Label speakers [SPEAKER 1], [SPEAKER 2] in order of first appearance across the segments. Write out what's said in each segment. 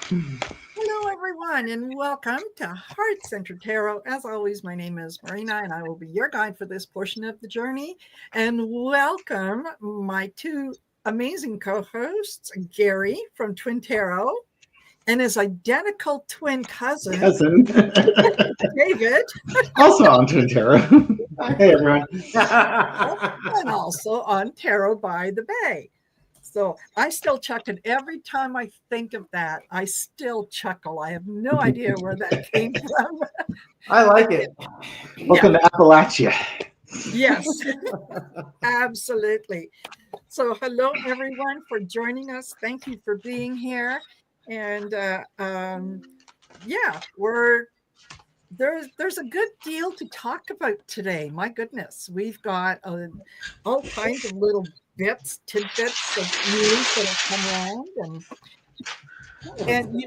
[SPEAKER 1] Hello, everyone, and welcome to Heart Centered Tarot. As always, my name is Marina, and I will be your guide for this portion of the journey. And welcome my two amazing co hosts, Gary from Twin Tarot and his identical twin cousin, David.
[SPEAKER 2] Also on Twintero. Hey, everyone.
[SPEAKER 1] And also on Tarot by the Bay. So I still chuckle. Every time I think of that, I still chuckle. I have no idea where that came from.
[SPEAKER 3] I like it.
[SPEAKER 2] Welcome to Appalachia.
[SPEAKER 1] Yes, absolutely. So hello, everyone, for joining us. Thank you for being here. And yeah, there's a good deal to talk about today. My goodness, we've got all kinds of little tidbits of news that have come around, and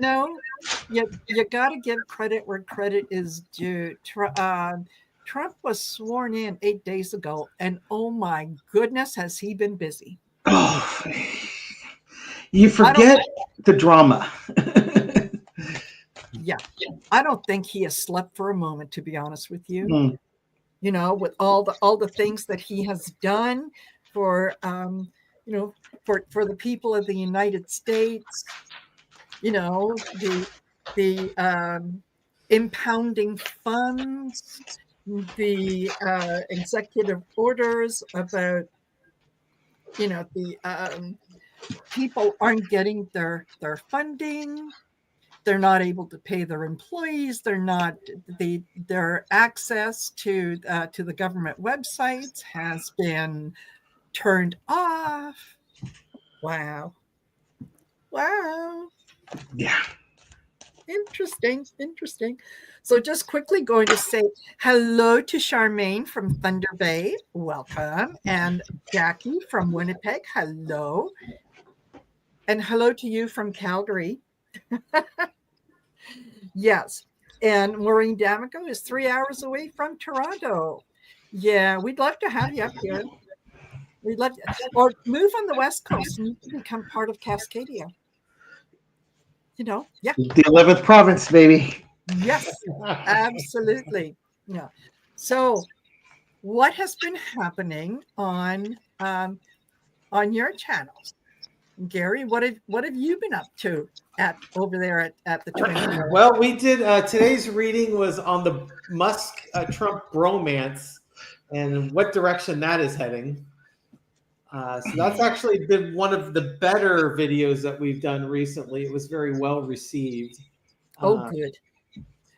[SPEAKER 1] you got to give credit where credit is due. Trump was sworn in 8 days ago, and oh my goodness, has he been busy?
[SPEAKER 2] Oh, you forget the drama.
[SPEAKER 1] Yeah, I don't think he has slept for a moment, to be honest with you. You know, with all the things that he has done for for the people of the United States, the impounding funds, the executive orders about the people aren't getting their funding. They're not able to pay their employees. Their access to the government websites has been turned off. Wow.
[SPEAKER 2] Yeah.
[SPEAKER 1] Interesting. So just quickly going to say hello to Charmaine from Thunder Bay. Welcome. And Jackie from Winnipeg. Hello. And hello to you from Calgary. Yes. And Maureen D'Amico is 3 hours away from Toronto. Yeah, we'd love to have you up here. We'd love to, or move on the West Coast and you can become part of Cascadia. Yeah.
[SPEAKER 2] The 11th province, baby.
[SPEAKER 1] Yes, absolutely. Yeah. So what has been happening on your channels? Gary, what have you been up to over there at the Twin?
[SPEAKER 3] Well, we did today's reading was on the Musk Trump bromance and what direction that is heading. So that's actually been one of the better videos that we've done recently. It was very well received.
[SPEAKER 1] Good.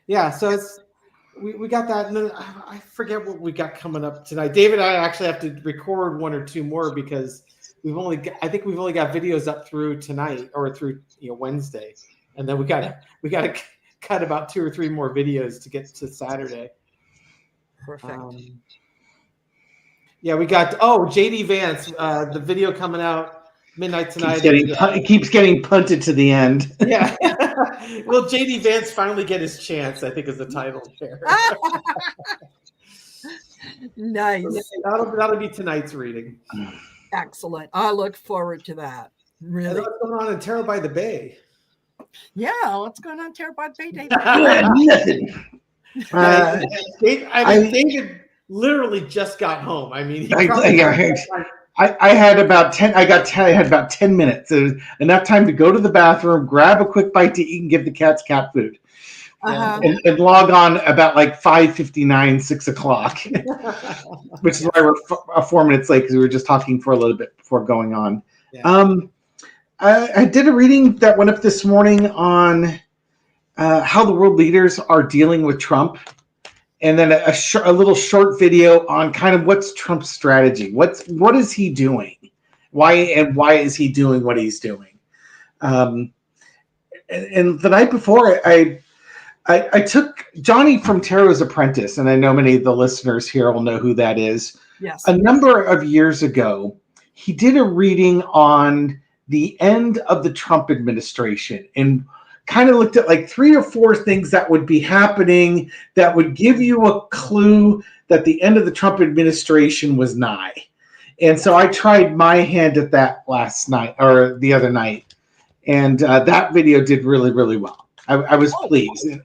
[SPEAKER 3] Yeah, so we got that, and then I forget what we got coming up tonight. David and I actually have to record one or two more because I think we've only got videos up through tonight or through Wednesday, and then we got to cut about 2 or 3 more videos to get to Saturday.
[SPEAKER 1] Perfect.
[SPEAKER 3] Yeah, we got JD Vance, the video coming out midnight tonight.
[SPEAKER 2] It keeps getting punted to the end.
[SPEAKER 3] Yeah. Will JD Vance finally get his chance? I think is the title there.
[SPEAKER 1] Nice.
[SPEAKER 3] So that'll be tonight's reading.
[SPEAKER 1] Excellent. I look forward to that. Really.
[SPEAKER 3] What's going on in Tarot by the Bay?
[SPEAKER 1] Yeah, what's going on Tarot by the Bay, David?
[SPEAKER 2] Nothing.
[SPEAKER 3] David literally just got home. I mean,
[SPEAKER 2] I had about 10. I had about 10 minutes. There was enough time to go to the bathroom, grab a quick bite to eat, and give the cats cat food, and log on about like 5:59, 6 o'clock, which is why we're 4 minutes late because we were just talking for a little bit before going on. Yeah. I did a reading that went up this morning on how the world leaders are dealing with Trump. And then a little short video on kind of what's Trump's strategy. What is he doing? Why is he doing what he's doing? And the night before, I took Johnny from Tarot's Apprentice, and I know many of the listeners here will know who that is.
[SPEAKER 1] Yes.
[SPEAKER 2] A number of years ago, he did a reading on the end of the Trump administration and kind of looked at like 3 or 4 things that would be happening that would give you a clue that the end of the Trump administration was nigh. And so I tried my hand at that last night or the other night. and that video did really, really well. I was pleased, and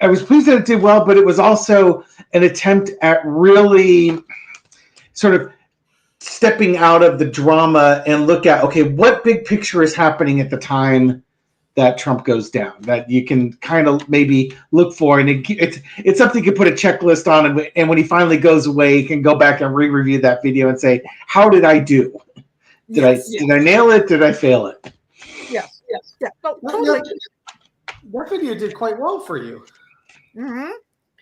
[SPEAKER 2] I was pleased that it did well, but it was also an attempt at really sort of stepping out of the drama and look at, okay, what big picture is happening at the time that Trump goes down that you can kind of maybe look for, and it's something you can put a checklist on, and when he finally goes away, you can go back and re-review that video and say, how did I do? Did I nail it? Did I fail it?
[SPEAKER 1] Yes. Oh,
[SPEAKER 3] totally. That video did quite well for you.
[SPEAKER 1] Mm-hmm.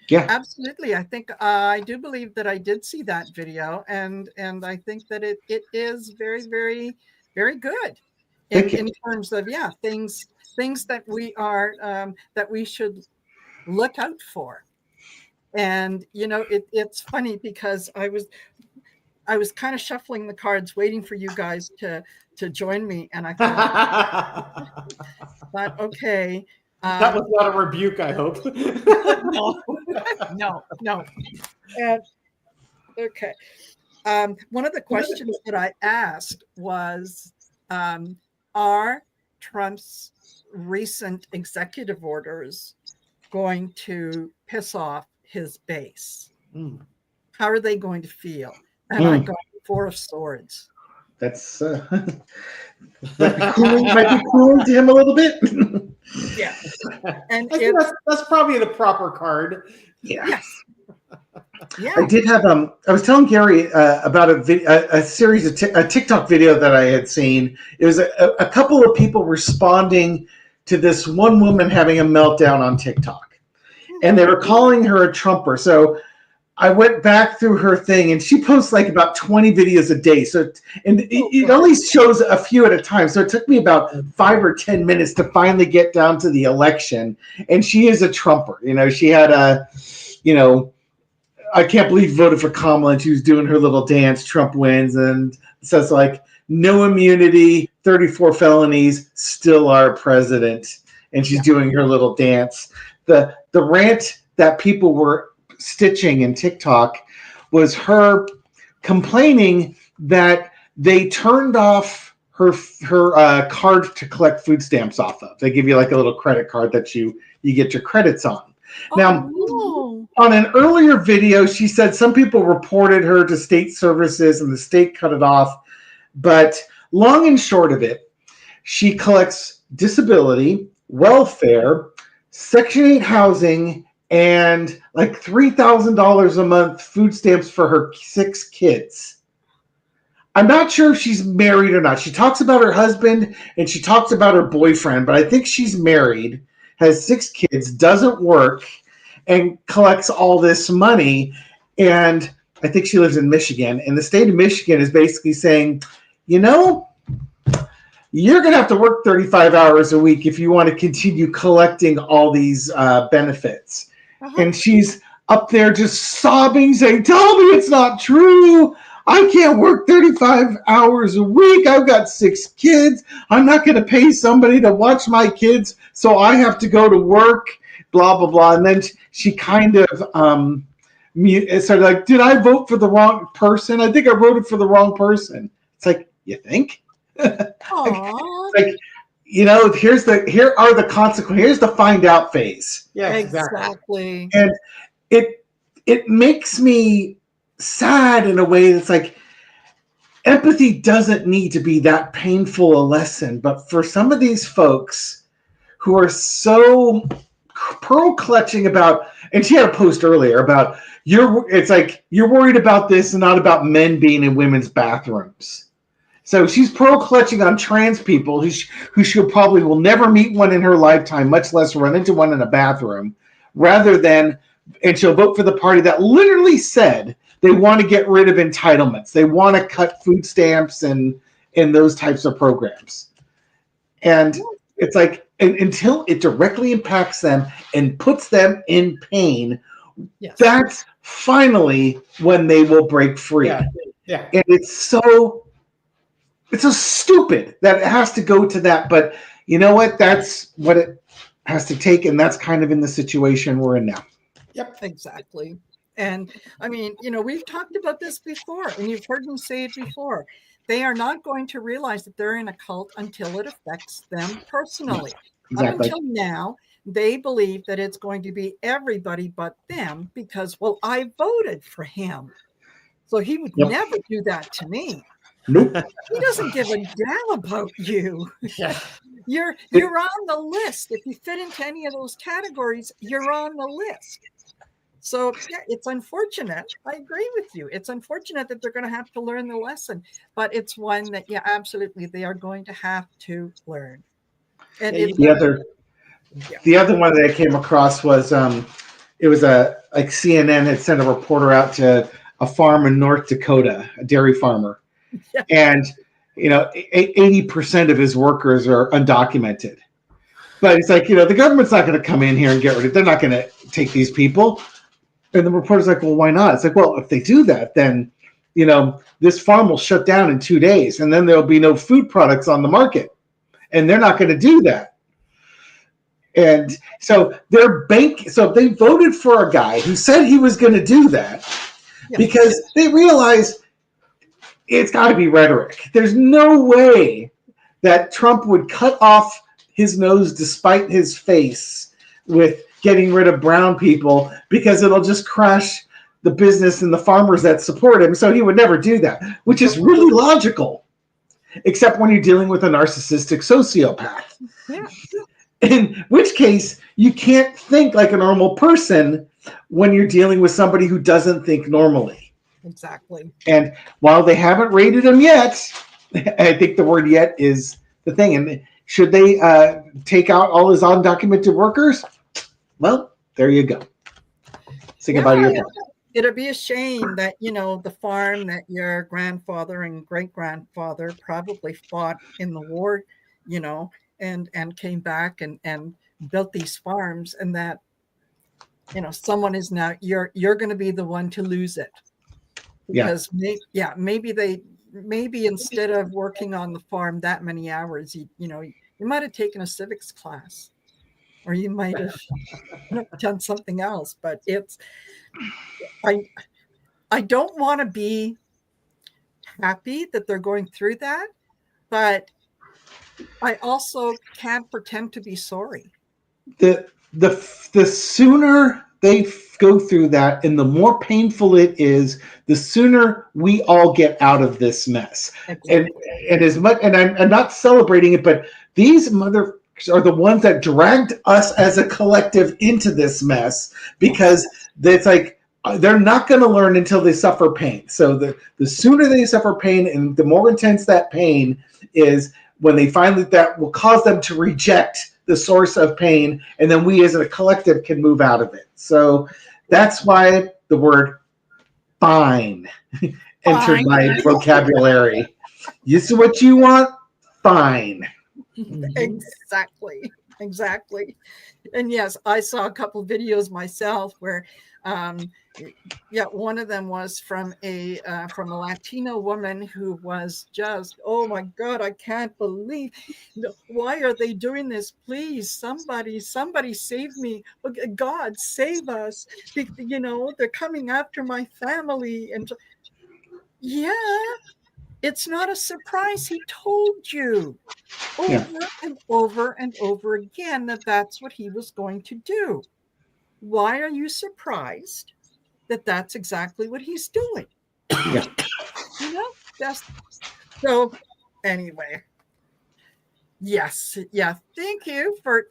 [SPEAKER 2] Yeah,
[SPEAKER 1] absolutely. I think I do believe that I did see that video, and I think that it is very, very, very good in terms of things that we are that we should look out for. And it's funny because I was kind of shuffling the cards, waiting for you guys to join me, and I thought, okay.
[SPEAKER 3] That was not a rebuke, I hope.
[SPEAKER 1] No. And okay. One of the questions that I asked was, are Trump's recent executive orders going to piss off his base? How are they going to feel? And I got 4 of Swords.
[SPEAKER 2] That's might be cooling to him a little bit.
[SPEAKER 1] Yeah, and
[SPEAKER 3] I think that's probably the proper card.
[SPEAKER 2] Yeah.
[SPEAKER 1] Yes. Yeah.
[SPEAKER 2] I did have I was telling Gary about a series of a TikTok video that I had seen. It was a couple of people responding to this one woman having a meltdown on TikTok, and they were calling her a Trumper. So I went back through her thing, and she posts like about 20 videos a day. So, and it only shows a few at a time. So it took me about 5 or 10 minutes to finally get down to the election. And she is a Trumper. She had I can't believe you voted for Kamala, and she was doing her little dance. Trump wins, and says like, no immunity, 34 felonies, still our president. And she's doing her little dance. The rant that people were stitching in TikTok was her complaining that they turned off her card to collect food stamps off of. They give you like a little credit card that you get your credits on. Now, on an earlier video, she said some people reported her to state services and the state cut it off. But long and short of it, she collects disability, welfare, Section 8 housing, and like $3,000 a month food stamps for her 6 kids. I'm not sure if she's married or not. She talks about her husband and she talks about her boyfriend, but I think she's married, has 6 kids, doesn't work, and collects all this money. And I think she lives in Michigan. And the state of Michigan is basically saying, you're going to have to work 35 hours a week if you want to continue collecting all these benefits. And she's up there just sobbing, saying, tell me it's not true. I can't work 35 hours a week. I've got 6 kids. I'm not going to pay somebody to watch my kids, so I have to go to work, blah, blah, blah. And then she kind of started like, did I vote for the wrong person? I think I voted for the wrong person. It's like, you think? Like, here are the consequences. Here's the find out phase.
[SPEAKER 3] Yeah,
[SPEAKER 1] exactly.
[SPEAKER 2] And it makes me sad in a way that's like, empathy doesn't need to be that painful a lesson. But for some of these folks who are so pearl clutching about, and she had a post earlier about it's like you're worried about this and not about men being in women's bathrooms. So she's pearl clutching on trans people who she probably will never meet one in her lifetime, much less run into one in a bathroom, and she'll vote for the party that literally said they want to get rid of entitlements. They want to cut food stamps and those types of programs. And it's like, until it directly impacts them and puts them in pain, that's finally when they will break free.
[SPEAKER 3] Yeah.
[SPEAKER 2] And it's so stupid that it has to go to that. But you know what? That's what it has to take. And that's kind of in the situation we're in now.
[SPEAKER 1] Yep, exactly. And I mean, we've talked about this before, and you've heard me say it before. they are not going to realize that they're in a cult until it affects them personally.
[SPEAKER 2] Exactly.
[SPEAKER 1] Up until now, they believe that it's going to be everybody but them because, well, I voted for him. So he would never do that to me.
[SPEAKER 2] Nope.
[SPEAKER 1] He doesn't give a damn about you.
[SPEAKER 3] Yeah.
[SPEAKER 1] You're on the list. If you fit into any of those categories, you're on the list. So yeah, it's unfortunate. I agree with you. It's unfortunate that they're going to have to learn the lesson, but it's one that, yeah, absolutely, they are going to have to learn. And
[SPEAKER 2] the other one that I came across was it was like CNN had sent a reporter out to a farm in North Dakota, a dairy farmer, and 80% of his workers are undocumented. But it's like, the government's not going to come in here and get rid of. They're not going to take these people. And the reporter's like, well, why not? It's like, well, if they do that, then, this farm will shut down in 2 days, and then there'll be no food products on the market. And they're not going to do that. And so they voted for a guy who said he was going to do that because they realized it's got to be rhetoric. There's no way that Trump would cut off his nose despite his face with getting rid of brown people because it'll just crash the business and the farmers that support him. So he would never do that, which is really logical, except when you're dealing with a narcissistic sociopath.
[SPEAKER 1] Yeah.
[SPEAKER 2] In which case, you can't think like a normal person when you're dealing with somebody who doesn't think normally.
[SPEAKER 1] Exactly.
[SPEAKER 2] And while they haven't rated him yet, I think the word "yet" is the thing. And should they take out all his undocumented workers? Well, there you go. Say goodbye to your farm.
[SPEAKER 1] It'd be a shame that, the farm that your grandfather and great-grandfather probably fought in the war, and came back and built these farms, and that, someone is now, you're going to be the one to lose it. Because maybe instead of working on the farm that many hours, you might have taken a civics class, or you might have done something else. But I don't want to be happy that they're going through that, but I also can't pretend to be sorry.
[SPEAKER 2] The sooner they go through that, and the more painful it is, the sooner we all get out of this mess. Exactly. And as much, and I'm not celebrating it, but these mother are the ones that dragged us as a collective into this mess, because it's like they're not going to learn until they suffer pain. So the sooner they suffer pain, and the more intense that pain is, when they finally, that will cause them to reject the source of pain, and then we as a collective can move out of it. So that's why the word "fine" entered my vocabulary. This is what you want? Fine.
[SPEAKER 1] Exactly. And yes, I saw a couple videos myself where one of them was from a Latino woman who was just, oh my God, I can't believe, why are they doing this? Please, somebody save me. God, save us. They're coming after my family. And it's not a surprise. He told you over and over and over again that that's what he was going to do. Why are you surprised that that's exactly what he's doing? So anyway, yes. Thank you for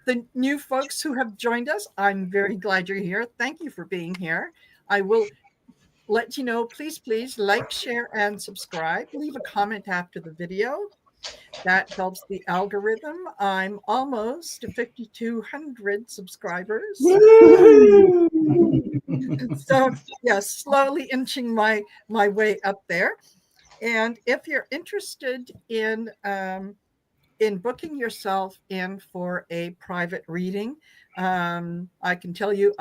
[SPEAKER 1] the new folks who have joined us. I'm very glad you're here. Thank you for being here. I will let you know, please like, share, and subscribe. Leave a comment after the video. That helps the algorithm. I'm almost to 5,200 subscribers. So slowly inching my way up there. And if you're interested in booking yourself in for a private reading, I can tell you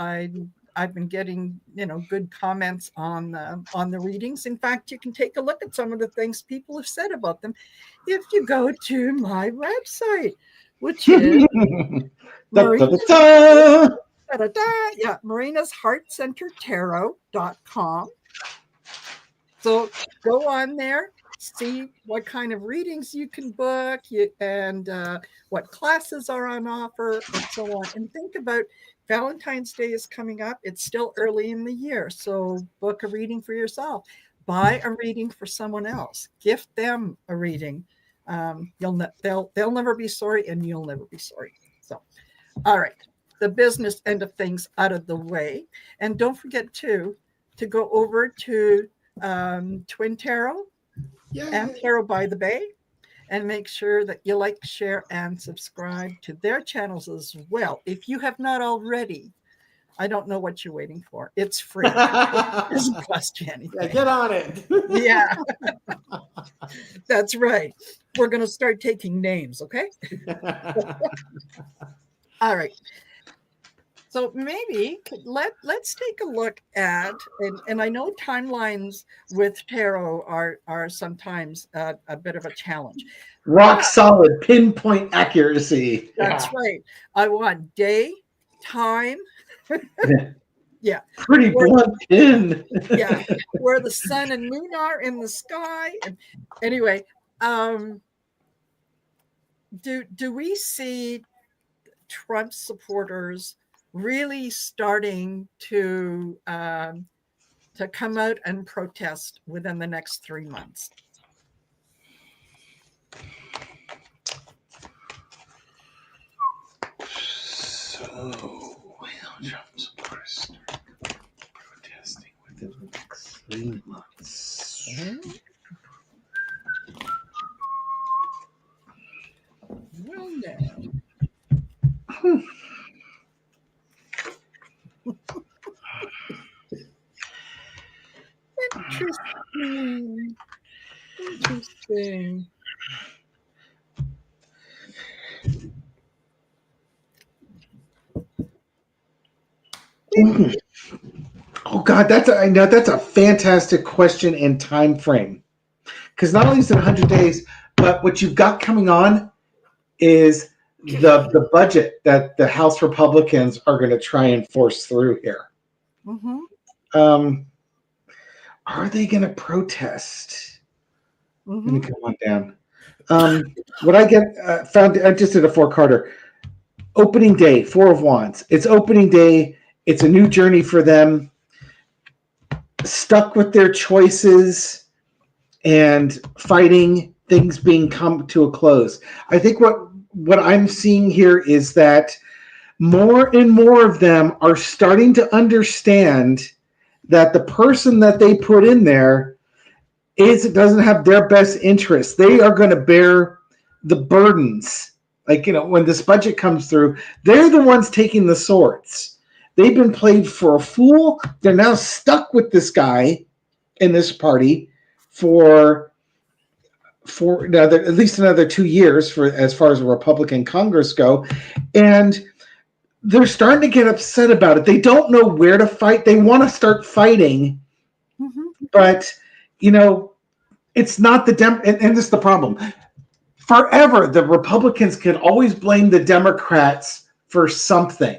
[SPEAKER 1] I've been getting good comments on the readings. In fact, you can take a look at some of the things people have said about them if you go to my website, which is marinasheartcentertarot.com. So go on there, see what kind of readings you can book and what classes are on offer and so on. And think about Valentine's Day is coming up. It's still early in the year. So book a reading for yourself. Buy a reading for someone else. Gift them a reading. They'll never be sorry, and you'll never be sorry. So, all right, the business end of things out of the way, and don't forget to go over to Twin Tarot and Tarot by the Bay, and make sure that you like, share, and subscribe to their channels as well. If you have not already, I don't know what you're waiting for. It's free. It doesn't cost you anything.
[SPEAKER 3] Yeah, get on it.
[SPEAKER 1] Yeah, that's right. We're going to start taking names, okay? All right. So maybe let's take a look at, and I know timelines with tarot are sometimes a bit of a challenge.
[SPEAKER 2] Rock solid, pinpoint accuracy.
[SPEAKER 1] That's right. I want day, time. Yeah.
[SPEAKER 2] Pretty blunt pin.
[SPEAKER 1] Yeah. Where the sun and moon are in the sky. And anyway, do we see Trump supporters really starting to come out and protest within the next 3 months?
[SPEAKER 2] So, Trump supporters start protesting within the next 3 months.
[SPEAKER 1] Well, no. Interesting. Interesting.
[SPEAKER 2] Oh God, that's a fantastic question and time frame. Because not only is it 100 days, but what you've got coming on is the budget that the House Republicans are going to try and force through here.
[SPEAKER 1] Mm-hmm.
[SPEAKER 2] Are they going to protest?
[SPEAKER 1] Mm-hmm.
[SPEAKER 2] Let me come on down. What I get found, I just did a 4-carder. Opening day, 4 of Wands. It's opening day. It's a new journey for them. Stuck with their choices and fighting things being come to a close. I think what I'm seeing here is that more and more of them are starting to understand that the person that they put in there doesn't have their best interests. They are going to bear the burdens. Like, when this budget comes through, they're the ones taking the swords. They've been played for a fool. They're now stuck with this guy in this party for at least another 2 years for as far as the Republican Congress go. And they're starting to get upset about it. They don't know where to fight. They want to start fighting, but it's not the and this is the problem. Forever, the Republicans can always blame the Democrats for something,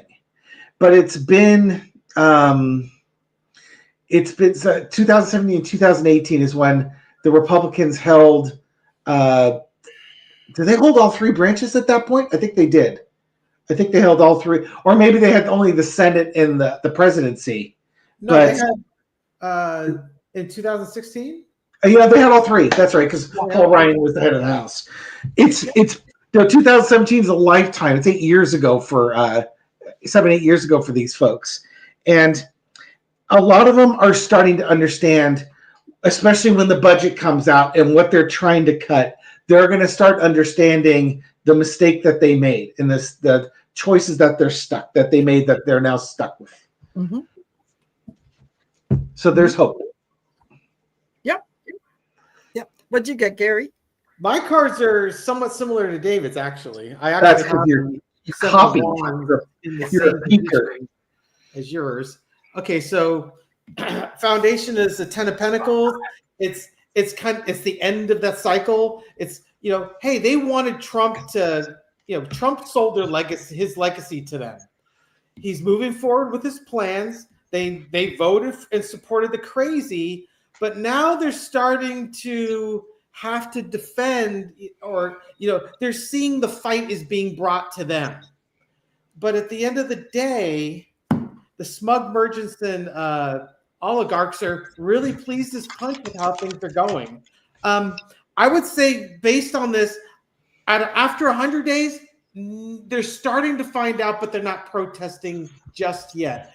[SPEAKER 2] but it's been 2017 and 2018 is when the Republicans held. Did they hold all 3 branches at that point? I think they did. I think they held all 3, or maybe they had only the Senate and the presidency.
[SPEAKER 3] No,
[SPEAKER 2] but
[SPEAKER 3] they had in 2016.
[SPEAKER 2] Yeah, they had all 3. That's right, because Paul Ryan was the head of the House. It's 2017 is a lifetime. It's 8 years ago for 7-8 years ago for these folks, and a lot of them are starting to understand, especially when the budget comes out and what they're trying to cut. They're going to start understanding the mistake that they made and the choices that they made that they're now stuck with.
[SPEAKER 1] Mm-hmm.
[SPEAKER 2] So there's hope.
[SPEAKER 1] Yep. What'd you get, Gary?
[SPEAKER 3] My cards are somewhat similar to David's, actually.
[SPEAKER 2] That's because you're copying. You're a peeker
[SPEAKER 3] as yours. Okay, so Foundation is the 10 of Pentacles. It's the end of that cycle. It's hey, they wanted Trump to Trump sold his legacy to them. He's moving forward with his plans. They voted and supported the crazy, but now they're starting to have to defend, or they're seeing the fight is being brought to them. But at the end of the day, the smug merchants and oligarchs are really pleased as punch with how things are going. I would say, based on this, after 100 days, they're starting to find out, but they're not protesting just yet.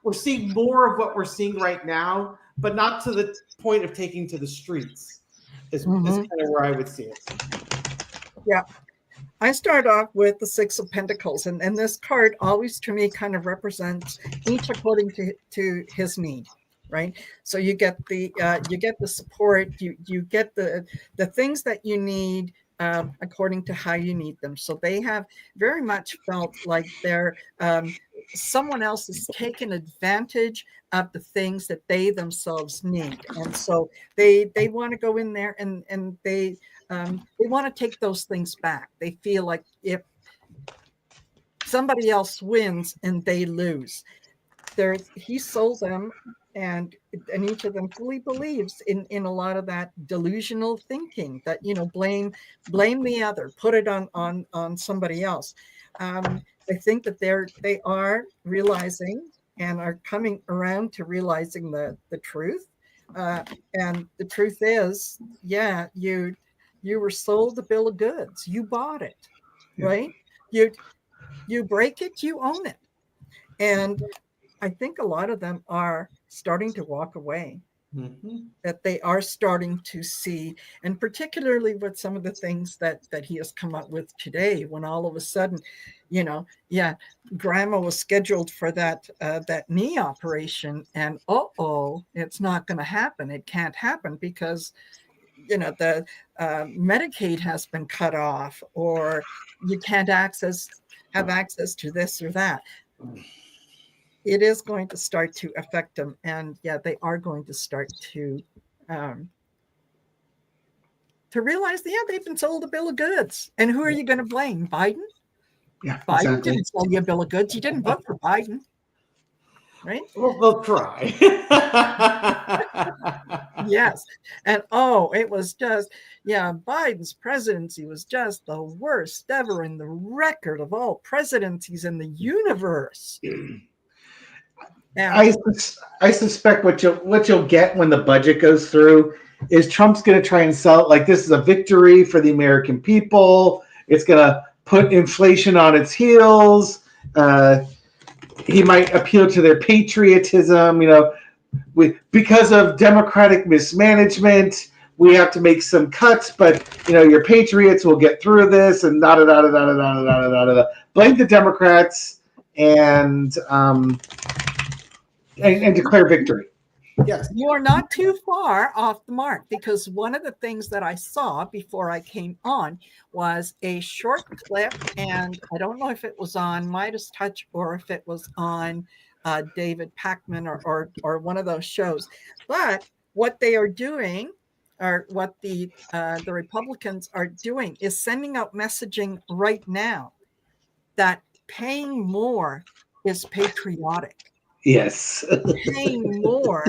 [SPEAKER 3] We're seeing more of what we're seeing right now, but not to the point of taking to the streets. Is kind of where I would see it.
[SPEAKER 1] Yeah. I start off with the Six of Pentacles, and this card always to me kind of represents each according to his need, right? So you get the support, you get the things that you need according to how you need them. So they have very much felt like they're someone else has taken advantage of the things that they themselves need, and so they want to go in there and they want to take those things back. They feel like if somebody else wins and they lose, he sold them, and each of them fully believes in a lot of that delusional thinking that blame the other, put it on somebody else. I think that they are realizing and are coming around to realizing the truth, and the truth is, you were sold a bill of goods. You bought it, right? You break it, you own it. And I think a lot of them are starting to walk away, that they are starting to see, and particularly with some of the things that he has come up with today, when all of a sudden, grandma was scheduled for that knee operation, and it's not going to happen. It can't happen because the Medicaid has been cut off, or you can't have access to this or that. It is going to start to affect them, and they are going to start to realize, they've been sold a bill of goods. And who are you going to blame? Biden?
[SPEAKER 2] Yeah,
[SPEAKER 1] Biden
[SPEAKER 2] exactly.
[SPEAKER 1] didn't sell you a bill of goods. You didn't vote for Biden, right?
[SPEAKER 3] Well, they'll try.
[SPEAKER 1] Yes. And it was just, Biden's presidency was just the worst ever in the record of all presidencies in the universe.
[SPEAKER 2] I suspect what you'll get when the budget goes through is Trump's going to try and sell it like this is a victory for the American people. It's going to put inflation on its heels. He might appeal to their patriotism. Because of Democratic mismanagement, we have to make some cuts, but your patriots will get through this, and blame the Democrats and declare victory.
[SPEAKER 3] Yes.
[SPEAKER 1] You are not too far off the mark, because one of the things that I saw before I came on was a short clip, and I don't know if it was on Midas Touch or if it was on David Pakman or one of those shows. But what they are doing, or what the Republicans are doing, is sending out messaging right now that paying more is patriotic.
[SPEAKER 2] Yes.
[SPEAKER 1] Paying more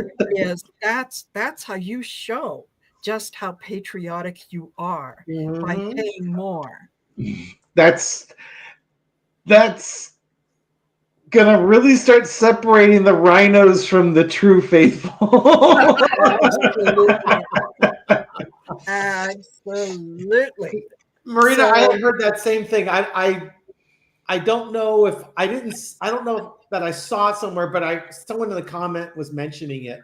[SPEAKER 1] that's how you show just how patriotic you are, by paying more.
[SPEAKER 2] That's gonna really start separating the rhinos from the true faithful.
[SPEAKER 1] Absolutely.
[SPEAKER 3] Marina, I had heard that same thing. I don't know if I don't know that I saw it somewhere, but someone in the comment was mentioning it,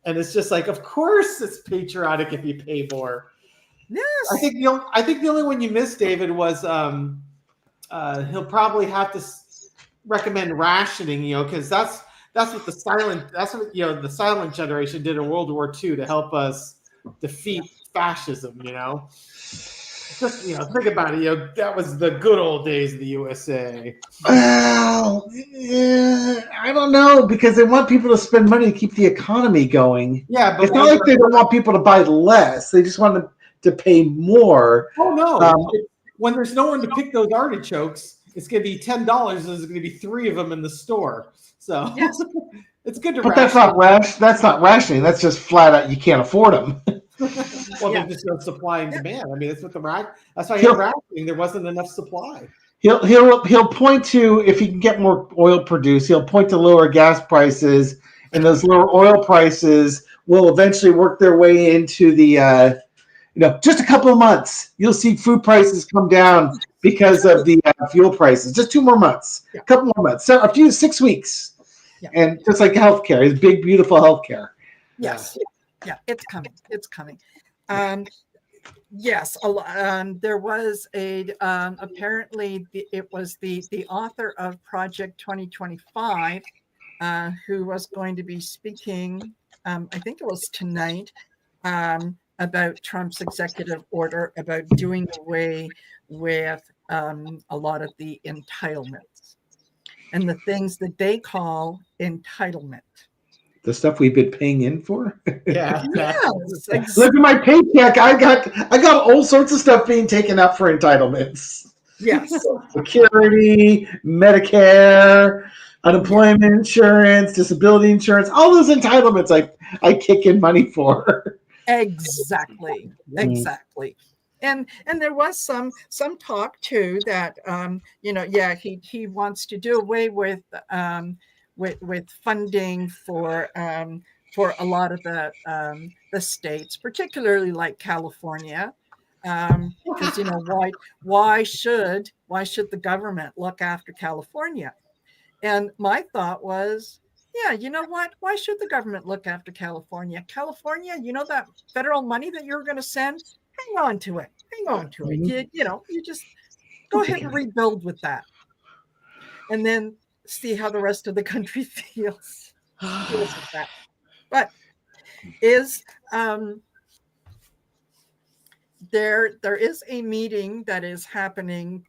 [SPEAKER 3] and it's just like, of course it's patriotic if you pay more.
[SPEAKER 1] Yes.
[SPEAKER 3] I think the only one you missed, David, was he'll probably have to recommend rationing, because that's what the silent generation did in World War II to help us defeat fascism. Just think about it. That was the good old days of the USA.
[SPEAKER 2] Well, I don't know, because they want people to spend money to keep the economy going.
[SPEAKER 3] Yeah, but
[SPEAKER 2] it's not like they don't want people to buy less; they just want them to pay more.
[SPEAKER 3] Oh no! When there's no one to pick those artichokes, it's going to be $10. And there's going to be 3 of them in the store. So
[SPEAKER 1] yes.
[SPEAKER 3] It's good to.
[SPEAKER 2] But that's not rationing. That's just flat out you can't afford them.
[SPEAKER 3] Well,
[SPEAKER 1] Yeah.
[SPEAKER 3] there's just no supply and demand. I mean, that's what that's why
[SPEAKER 2] He'll-
[SPEAKER 3] you're rationing. There wasn't enough supply.
[SPEAKER 2] He'll point to, if he can get more oil produced, he'll point to lower gas prices, and those lower oil prices will eventually work their way into the just a couple of months. You'll see food prices come down because of the fuel prices. Just 2 more months, a couple more months, so 6 weeks, and just like healthcare, it's big, beautiful healthcare.
[SPEAKER 1] Yes, yeah, it's coming. It's coming. Yes, there was apparently it was the author of Project 2025 who was going to be speaking, I think it was tonight, about Trump's executive order about doing away with a lot of the entitlements and the things that they call entitlement.
[SPEAKER 2] The stuff we've been paying in for.
[SPEAKER 1] Yes,
[SPEAKER 2] Look at my paycheck. I got all sorts of stuff being taken up for entitlements.
[SPEAKER 1] Yes.
[SPEAKER 2] Security, Medicare, unemployment insurance, disability insurance, all those entitlements I kick in money for.
[SPEAKER 1] Exactly. And there was some talk too that he wants to do away with funding for a lot of the states, particularly like California, because why should the government look after California? And my thought was, yeah, you know what? Why should the government look after California? California, that federal money that you're going to send, hang on to it. You just go ahead and rebuild with that. And then see how the rest of the country feels with that. But there is a meeting that is happening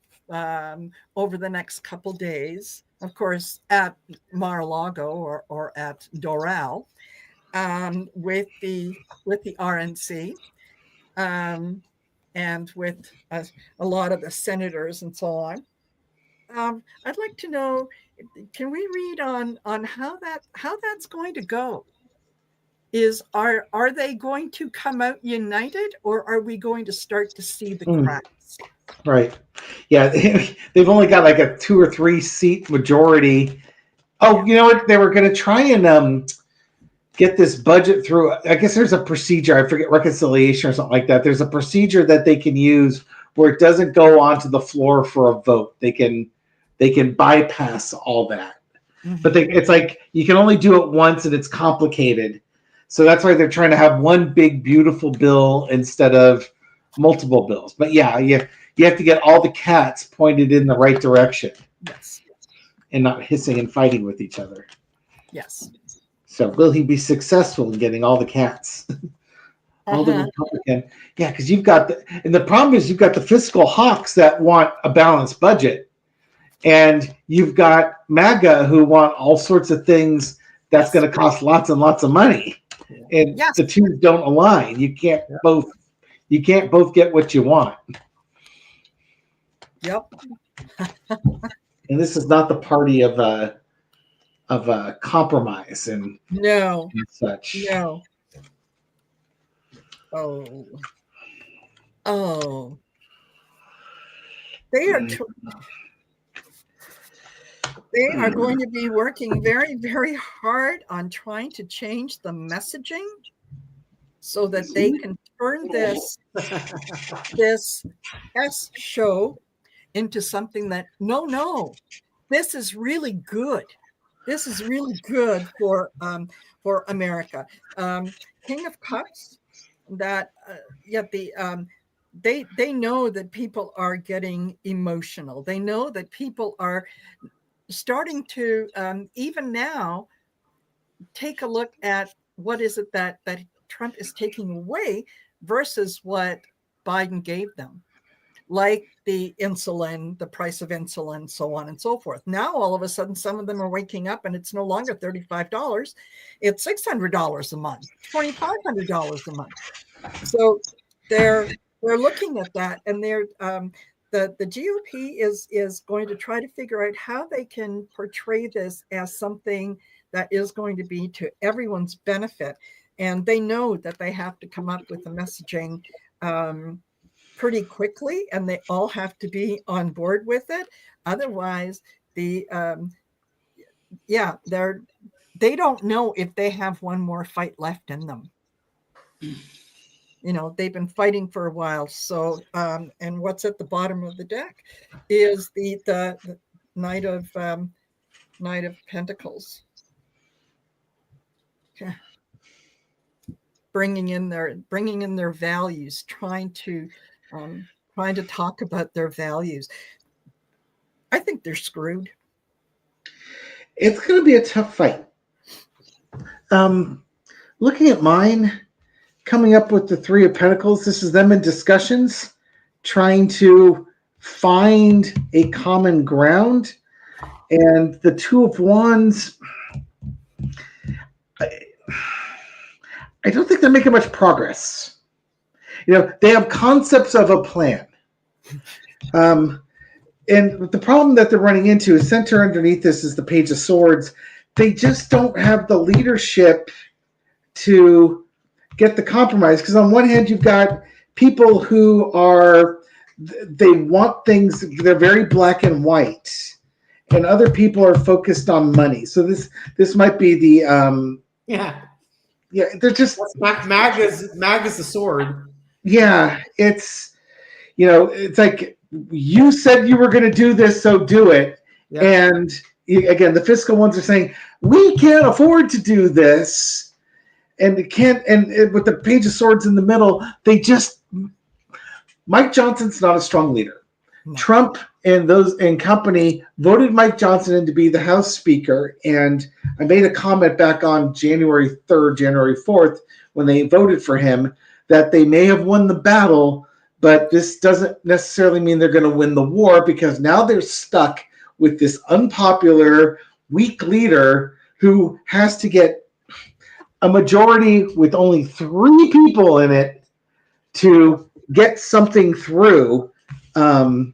[SPEAKER 1] over the next couple days, of course, at Mar-a-Lago or at Doral, with the RNC and with a lot of the senators and so on. I'd like to know, can we read on how that's going to go? Are they going to come out united, or are we going to start to see the cracks?
[SPEAKER 2] Right. Yeah, they've only got like a 2 or 3 seat majority. Oh, you know what? They were going to try and get this budget through. I guess there's a procedure. I forget, reconciliation or something like that. There's a procedure that they can use where it doesn't go onto the floor for a vote. They can bypass all that. Mm-hmm. But it's like you can only do it once, and it's complicated. So that's why they're trying to have one big, beautiful bill instead of multiple bills. But yeah, you have to get all the cats pointed in the right direction.
[SPEAKER 1] Yes.
[SPEAKER 2] And not hissing and fighting with each other.
[SPEAKER 1] Yes.
[SPEAKER 2] So will he be successful in getting all the cats? All the Republican. Yeah, because and the problem is you've got the fiscal hawks that want a balanced budget. And you've got MAGA who want all sorts of things that's going to cost lots and lots of money. And the two don't align. You can't both get what you want.
[SPEAKER 1] Yep.
[SPEAKER 2] And this is not the party of compromise and such.
[SPEAKER 1] No. Oh. They are going to be working very, very hard on trying to change the messaging so that they can turn this S show into something that no, this is really good. This is really good for America. King of Cups, that they know that people are getting emotional. They know that people are starting to even now take a look at what is it that Trump is taking away versus what Biden gave them, like the insulin, the price of insulin, so on and so forth. Now, all of a sudden, some of them are waking up and it's no longer $35. It's $600 a month, $2,500 a month. So they're looking at that, and they're the GOP is going to try to figure out how they can portray this as something that is going to be to everyone's benefit. and they know that they have to come up with the messaging pretty quickly, and they all have to be on board with it. Otherwise, they don't know if they have one more fight left in them. They've been fighting for a while. So, and what's at the bottom of the deck is the Knight of Pentacles. Okay. Bringing in their values, trying to talk about their values. I think they're screwed.
[SPEAKER 2] It's going to be a tough fight. Looking at mine, coming up with the Three of Pentacles, this is them in discussions, trying to find a common ground. And the Two of Wands, I don't think they're making much progress. They have concepts of a plan. And the problem that they're running into is center underneath this is the Page of Swords. They just don't have the leadership to get the compromise. Because on one hand, you've got people who they want things, they're very black and white. And other people are focused on money. So this might be the... Yeah, they're just...
[SPEAKER 3] Magda's the sword.
[SPEAKER 2] Yeah, it's like, you said you were going to do this, so do it. Yep. And again, the fiscal ones are saying, we can't afford to do this. And it can't, and with the Page of Swords in the middle, Mike Johnson's not a strong leader. No. Trump and company voted Mike Johnson in to be the House Speaker. And I made a comment back on January 3rd, January 4th, when they voted for him, that they may have won the battle, but this doesn't necessarily mean they're going to win the war, because now they're stuck with this unpopular, weak leader who has to get a majority with only 3 people in it to get something through, to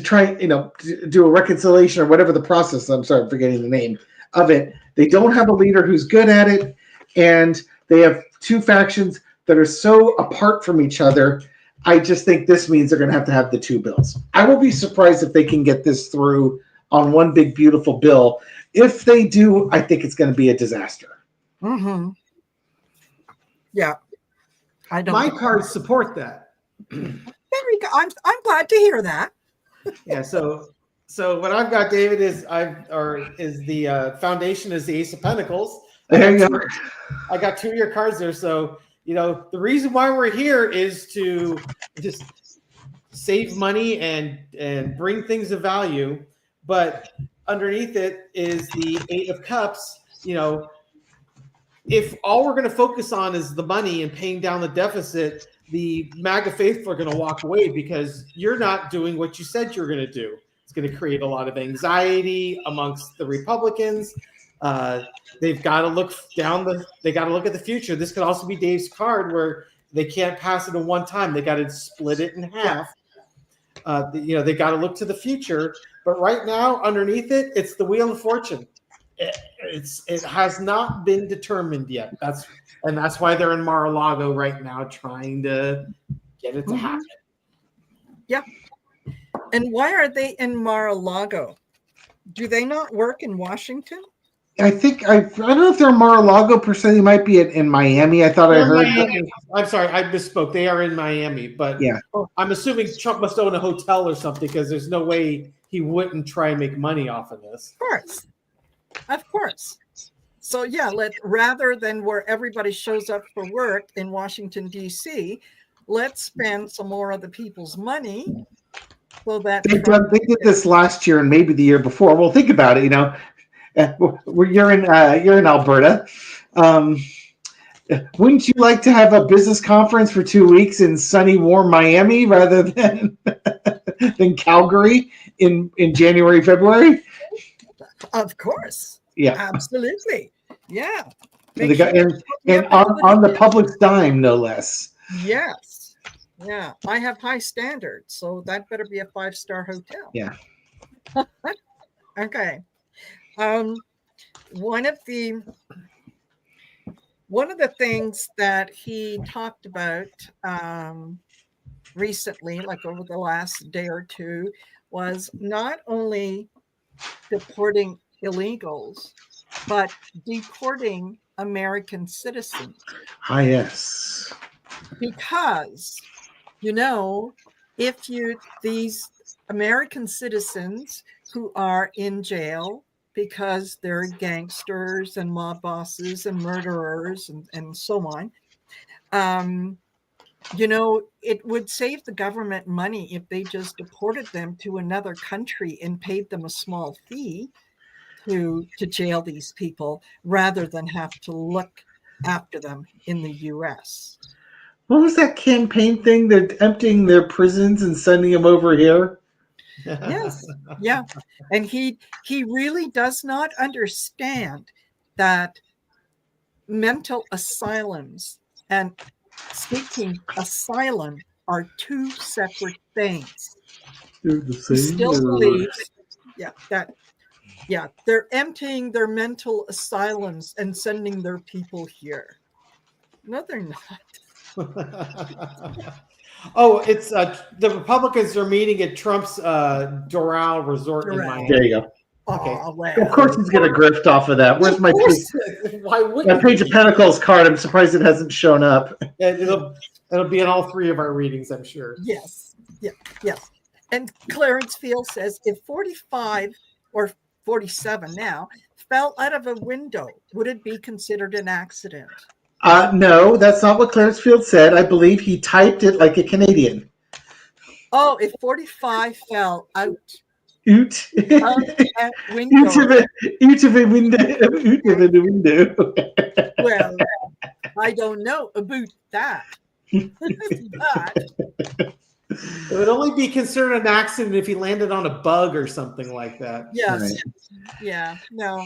[SPEAKER 2] try, to do a reconciliation or whatever the process. I'm sorry, I'm forgetting the name of it. They don't have a leader who's good at it, and they have 2 factions that are so apart from each other. I just think this means they're going to have the 2 bills. I will be surprised if they can get this through on one big, beautiful bill. If they do, I think it's going to be a disaster.
[SPEAKER 1] Mm-hmm. Yeah.
[SPEAKER 3] My cards support that.
[SPEAKER 1] Very good. I'm glad to hear that.
[SPEAKER 3] Yeah. So what I've got, David, is the foundation is the Ace of Pentacles.
[SPEAKER 2] There you go.
[SPEAKER 3] I got 2 of your cards there. So, the reason why we're here is to just save money and bring things of value. But underneath it is the 8 of Cups. If all we're going to focus on is the money and paying down the deficit, the MAGA faithful are going to walk away, because you're not doing what you said you're going to do. It's going to create a lot of anxiety amongst the Republicans. They've got to look they got to look at the future. This could also be Dave's card, where they can't pass it in one time. They got to split it in half. They got to look to the future. But right now, underneath it, it's the Wheel of Fortune. It has not been determined yet. That's why they're in Mar-a-Lago right now, trying to get it to happen.
[SPEAKER 1] Yeah. And why are they in Mar-a-Lago? Do they not work in Washington?
[SPEAKER 2] I think I don't know if they're in Mar-a-Lago per se. They might be in Miami. I thought they're I heard.
[SPEAKER 3] I'm sorry, I misspoke. They are in Miami, but
[SPEAKER 2] yeah,
[SPEAKER 3] I'm assuming Trump must own a hotel or something, because there's no way he wouldn't try and make money off of this.
[SPEAKER 1] Of course. So yeah, rather than where everybody shows up for work in Washington, D.C., let's spend some more of the people's money. So that
[SPEAKER 2] they did this last year and maybe the year before. Well, think about it. You're in Alberta. Wouldn't you like to have a business conference for 2 weeks in sunny, warm Miami rather than Calgary in January, February?
[SPEAKER 1] Of course.
[SPEAKER 2] Yeah.
[SPEAKER 1] Absolutely. Yeah.
[SPEAKER 2] And on the public's dime, no less.
[SPEAKER 1] Yes. Yeah. I have high standards, so that better be a 5-star hotel.
[SPEAKER 2] Yeah.
[SPEAKER 1] Okay. One of the one of the things that he talked about recently, like over the last day or two, was not only deporting illegals, but deporting American citizens.
[SPEAKER 2] Ah, yes.
[SPEAKER 1] Because, if these American citizens who are in jail because they're gangsters and mob bosses and murderers and so on, it would save the government money if they just deported them to another country and paid them a small fee to jail these people rather than have to look after them in the US.
[SPEAKER 2] What was that campaign thing? They're emptying their prisons and sending them over here.
[SPEAKER 1] Yes, yeah, and he really does not understand that mental asylums and seeking asylum are two separate things.
[SPEAKER 2] They're the
[SPEAKER 1] He
[SPEAKER 2] same.
[SPEAKER 1] still believes, they're emptying their mental asylums and sending their people here. No, they're not.
[SPEAKER 3] Oh, it's the Republicans are meeting at Trump's Doral Resort in Miami.
[SPEAKER 2] There you go.
[SPEAKER 3] Okay.
[SPEAKER 1] Oh, well.
[SPEAKER 2] Of course he's going to grift off of that. Where's my
[SPEAKER 3] Why wouldn't
[SPEAKER 2] Page of Pentacles card? I'm surprised it hasn't shown up.
[SPEAKER 3] it'll be in all three of our readings, I'm sure.
[SPEAKER 1] Yes. Yeah. Yes. And Clarence Field says if 45 or 47 now fell out of a window, would it be considered an accident?
[SPEAKER 2] No, that's not what Clarence Field said. I believe he typed it like a Canadian.
[SPEAKER 1] Oh, if 45 fell out.
[SPEAKER 2] Oot.
[SPEAKER 1] That window.
[SPEAKER 2] Out of a window.
[SPEAKER 1] Well, I don't know about that. But,
[SPEAKER 3] It would only be considered an accident if he landed on a bug or something like that.
[SPEAKER 1] yes.
[SPEAKER 2] Right.
[SPEAKER 1] Yeah. No.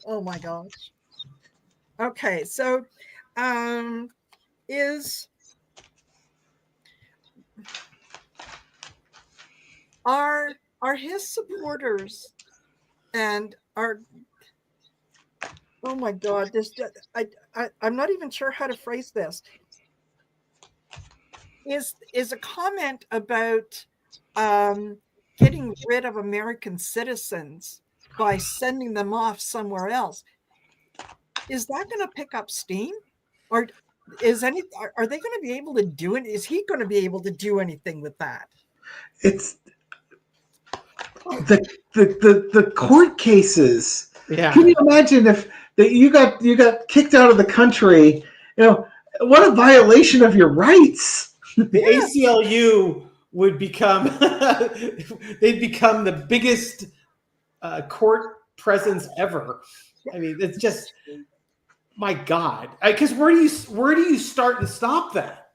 [SPEAKER 1] Oh my gosh. Okay. So, are his supporters and are, oh my God, I'm not even sure how to phrase this. Is a comment about getting rid of American citizens by sending them off somewhere else, is that going to pick up steam? Or are they going to be able to do it? Is he going to be able to do anything with that?
[SPEAKER 2] It's the court cases.
[SPEAKER 3] Yeah.
[SPEAKER 2] Can you imagine if you got kicked out of the country? What a violation of your rights.
[SPEAKER 3] The ACLU would become they'd become the biggest court presence ever. I mean, it's just, my God. Because where do you start and stop that?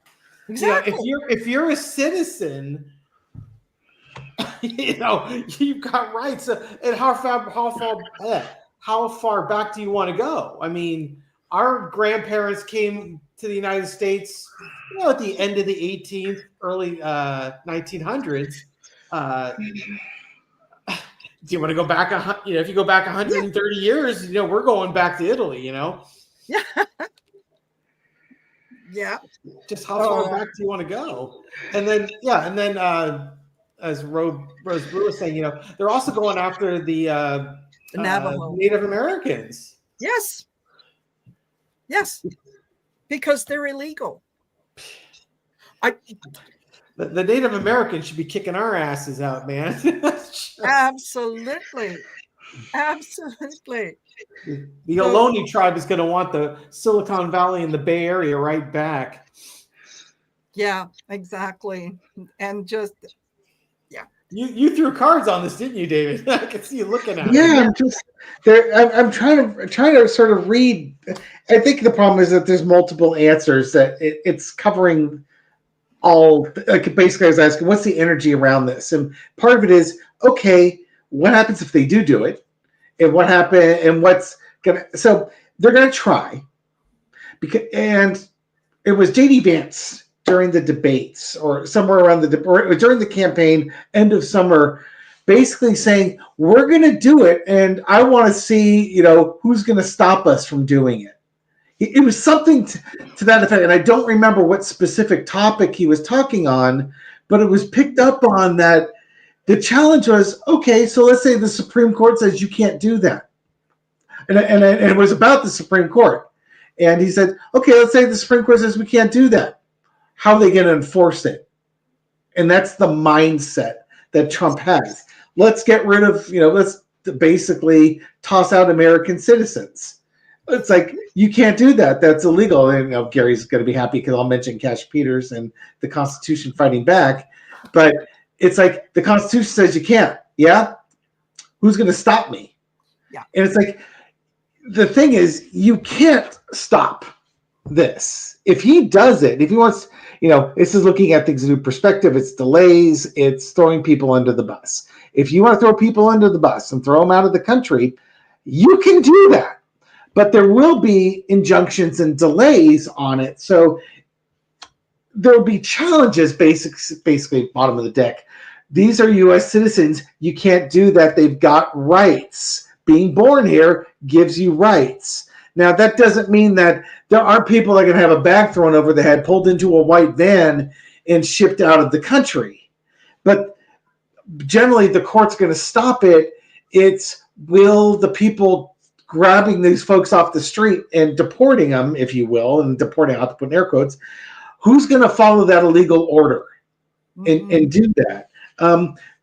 [SPEAKER 1] Exactly.
[SPEAKER 3] If you're a citizen, you've got rights. And how far back do you want to go? I mean, our grandparents came to the United States, at the end of the early 1900s. Do you want to go back? If you go back 130 years, we're going back to Italy.
[SPEAKER 1] Yeah. Yeah.
[SPEAKER 3] Just how far back do you want to go? And then, as Rose Brew was saying, they're also going after the
[SPEAKER 1] Navajo
[SPEAKER 3] Native Americans.
[SPEAKER 1] Yes. Yes. Because they're illegal.
[SPEAKER 3] The Native Americans should be kicking our asses out, man.
[SPEAKER 1] Absolutely. Absolutely.
[SPEAKER 3] The Ohlone tribe is going to want the Silicon Valley and the Bay Area right back.
[SPEAKER 1] Yeah, exactly. And just, yeah.
[SPEAKER 3] You threw cards on this, didn't you, David? I can see you looking at it.
[SPEAKER 2] Yeah, I'm just there. I'm trying to sort of read. I think the problem is that there's multiple answers, that it's covering all. Like, basically, I was asking, what's the energy around this? And part of it is, okay, what happens if they do it? And what happened? And what's gonna? So they're gonna try. And it was J.D. Vance during the debates, or somewhere around during the campaign, end of summer, basically saying, we're going to do it, and I want to see, who's going to stop us from doing it. It was something to that effect, and I don't remember what specific topic he was talking on, but it was picked up on that the challenge was, okay, so let's say the Supreme Court says you can't do that. And it was about the Supreme Court. And he said, okay, let's say the Supreme Court says we can't do that. How are they going to enforce it? And that's the mindset that Trump has. Let's get rid of, let's basically toss out American citizens. It's like, you can't do that. That's illegal. And Gary's going to be happy because I'll mention Cash Peters and the Constitution fighting back. But it's like, the Constitution says you can't. Yeah? Who's going to stop me?
[SPEAKER 1] Yeah.
[SPEAKER 2] And it's like, the thing is, you can't stop this. If he does it, if he wants, this is looking at things in new perspective. It's delays. It's throwing people under the bus. If you want to throw people under the bus and throw them out of the country, you can do that. But there will be injunctions and delays on it. So there will be challenges, basically bottom of the deck. These are U.S. citizens. You can't do that. They've got rights. Being born here gives you rights. Now, that doesn't mean that there aren't people that are going to have a bag thrown over their head, pulled into a white van, and shipped out of the country. But generally, the court's going to stop it. It's will the people grabbing these folks off the street and deporting them, if you will, and deporting, I'll have to put in air quotes, who's going to follow that illegal order and do that?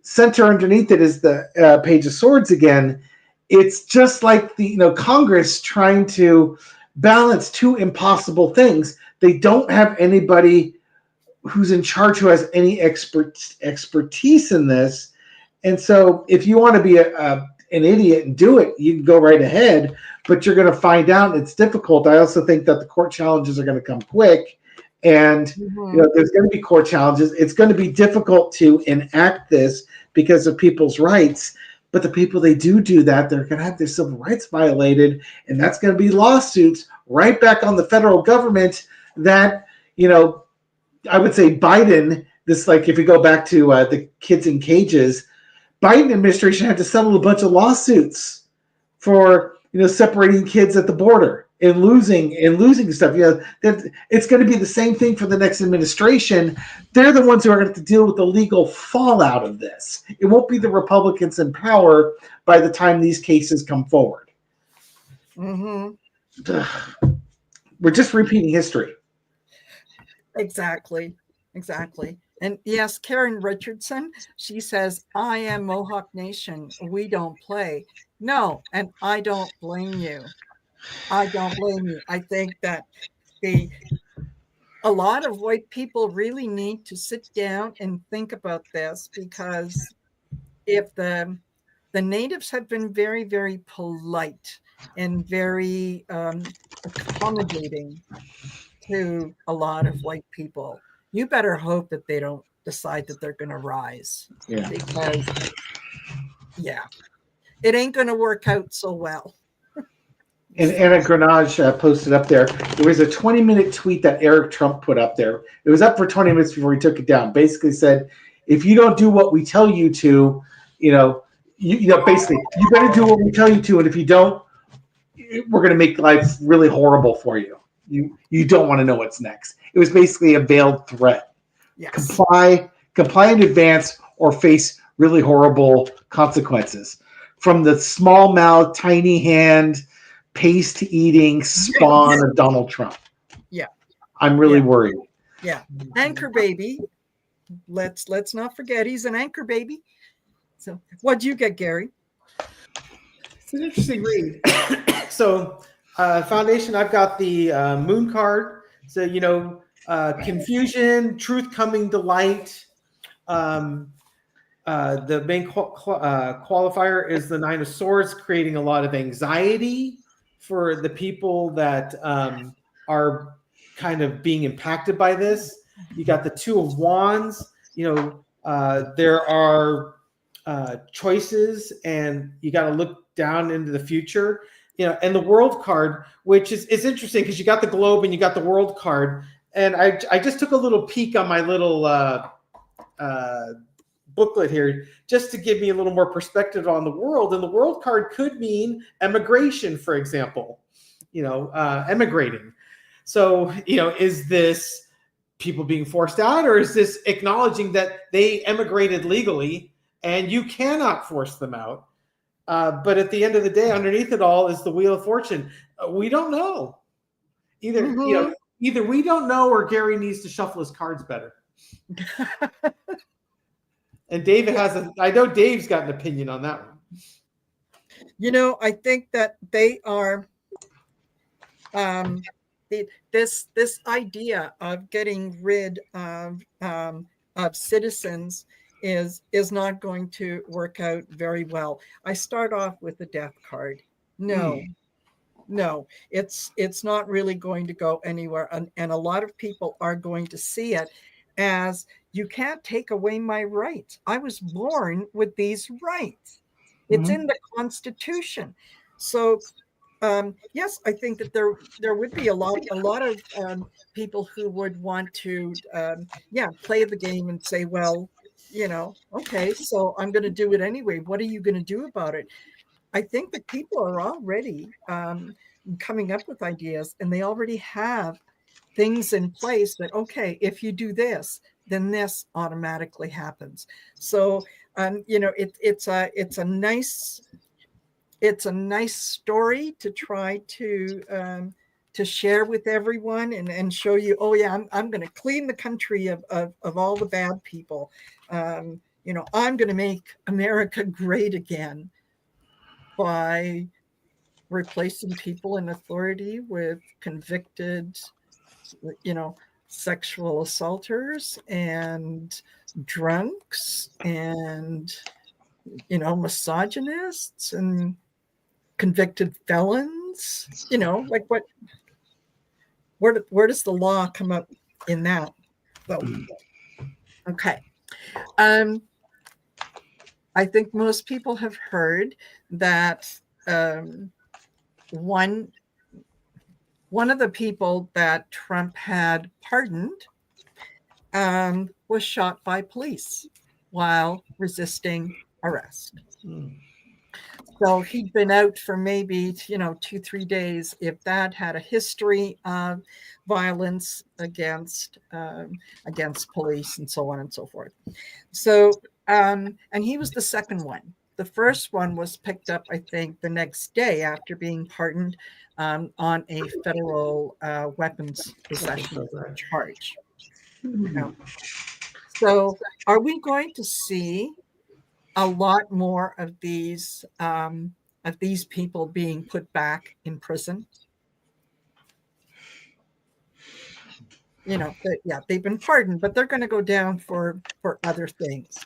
[SPEAKER 2] Center underneath it is the Page of Swords again. It's just like the Congress trying to balance two impossible things. They don't have anybody who's in charge who has any expertise in this. And so if you want to be an idiot and do it, you can go right ahead, but you're going to find out it's difficult. I also think that the court challenges are going to come quick, and there's going to be court challenges. It's going to be difficult to enact this because of people's rights. But the people they do that, they're going to have their civil rights violated, and that's going to be lawsuits right back on the federal government that, I would say Biden, this, like if we go back to the kids in cages, Biden administration had to settle a bunch of lawsuits for, separating kids at the border and losing stuff. That it's going to be the same thing for the next administration. They're the ones who are going to have to deal with the legal fallout of this. It won't be the Republicans in power by the time these cases come forward. We're just repeating history.
[SPEAKER 1] Exactly. And yes, Karen Richardson, she says, I am Mohawk Nation. We don't play. No, and I don't blame you. I think that a lot of white people really need to sit down and think about this, because if the natives have been very, very polite and very accommodating to a lot of white people, you better hope that they don't decide that they're going to rise.
[SPEAKER 2] Yeah.
[SPEAKER 1] Because, it ain't going to work out so well.
[SPEAKER 2] And Anna Grenage posted up there. There was a 20-minute tweet that Eric Trump put up there. It was up for 20 minutes before he took it down. Basically said, if you don't do what we tell you to, basically, you better do what we tell you to. And if you don't, we're going to make life really horrible for you. You don't want to know what's next. It was basically a veiled threat.
[SPEAKER 1] Yes.
[SPEAKER 2] Comply in advance or face really horrible consequences from the small mouth, tiny hand, paste eating spawn of Donald Trump.
[SPEAKER 1] Yeah.
[SPEAKER 2] I'm really worried.
[SPEAKER 1] Yeah. Anchor baby. Let's not forget he's an anchor baby. So what'd you get, Gary?
[SPEAKER 3] It's an interesting read. So Foundation, I've got the moon card. So, confusion, truth coming to light. The main qualifier is the Nine of Swords, creating a lot of anxiety for the people that are kind of being impacted by this. You got the Two of Wands. There are choices, and you got to look down into the future. And the World card, which is interesting because you got the Globe and you got the World card. And I just took a little peek on my little booklet here just to give me a little more perspective on the world. And the world card could mean emigration, for example, emigrating. So, is this people being forced out, or is this acknowledging that they emigrated legally and you cannot force them out? But at the end of the day, underneath it all is the Wheel of Fortune. We don't know. Either we don't know, or Gary needs to shuffle his cards better. And David I know Dave's got an opinion on that one.
[SPEAKER 1] I think that they are, this idea of getting rid of citizens is not going to work out very well. I start off with the death card. No, it's not really going to go anywhere. And a lot of people are going to see it as, you can't take away my rights. I was born with these rights. It's in the Constitution. So yes, I think that there would be a lot of people who would want to play the game and say, well, okay, so I'm going to do it anyway. What are you going to do about it? I think that people are already coming up with ideas, and they already have things in place that, okay, if you do this, then this automatically happens. So it's a nice story to try to share with everyone and show you, oh yeah, I'm going to clean the country of all the bad people. I'm going to make America great again by replacing people in authority with convicted, sexual assaulters and drunks and, misogynists and convicted felons. Like where does the law come up in that? So, okay. I think most people have heard that one of the people that Trump had pardoned was shot by police while resisting arrest. So he'd been out for maybe 2-3 days, if that, had a history of violence against police and so on and so forth. So and he was the second one. The first one was picked up, I think, the next day after being pardoned on a federal weapons possession charge. So are we going to see a lot more of these people being put back in prison? They've been pardoned, but they're going to go down for other things.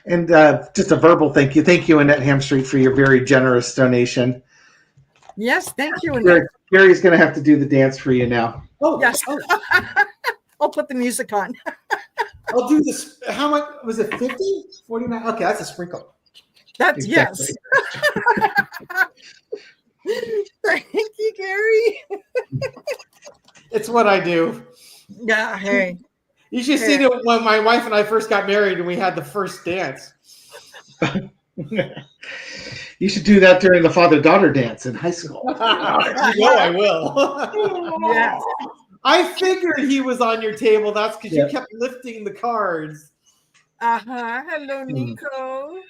[SPEAKER 2] And just a verbal thank you, Annette Hamstreet, for your very generous donation.
[SPEAKER 1] Yes, thank you, Annette.
[SPEAKER 2] Gary's going to have to do the dance for you now.
[SPEAKER 1] Oh yes, I'll put the music on.
[SPEAKER 3] I'll do this. How much was it? 50? 49? Okay, that's a sprinkle.
[SPEAKER 1] That's exactly. Yes. Thank you, Gary.
[SPEAKER 3] It's what I do.
[SPEAKER 1] Yeah, hey.
[SPEAKER 3] You should see it when my wife and I first got married and we had the first dance.
[SPEAKER 2] You should do that during the father-daughter dance in high school.
[SPEAKER 3] I will.
[SPEAKER 1] Yes.
[SPEAKER 3] I figured he was on your table. That's because you kept lifting the cards.
[SPEAKER 1] Hello, Nico.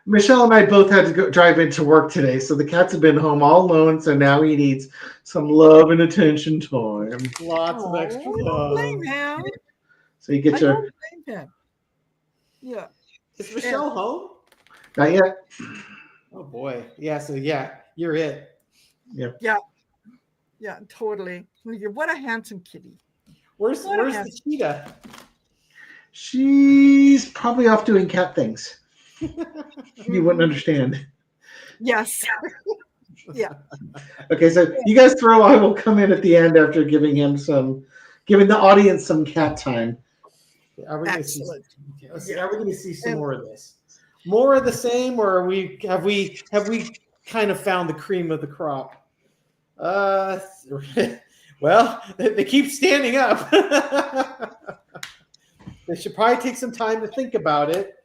[SPEAKER 2] Michelle and I both had to drive into work today, so the cats have been home all alone, so now he needs some love and attention time.
[SPEAKER 3] Lots of extra love.
[SPEAKER 1] Don't blame him.
[SPEAKER 2] So you get your...
[SPEAKER 1] Don't blame him. Yeah.
[SPEAKER 3] Is Michelle home?
[SPEAKER 2] Not yet.
[SPEAKER 3] Oh, boy. Yeah, so you're it.
[SPEAKER 2] Yeah.
[SPEAKER 1] Yeah, totally. What a handsome kitty.
[SPEAKER 3] Where's the cheetah?
[SPEAKER 2] She's probably off doing cat things. You wouldn't understand.
[SPEAKER 1] Yes. Yeah.
[SPEAKER 2] Okay, so you guys throw. I will come in at the end after giving the audience some cat time.
[SPEAKER 3] Are we going to see some more of this?
[SPEAKER 4] more of the same, or have we kind of found the cream of the crop? Well, they keep standing up.
[SPEAKER 3] They should probably take some time to think about it.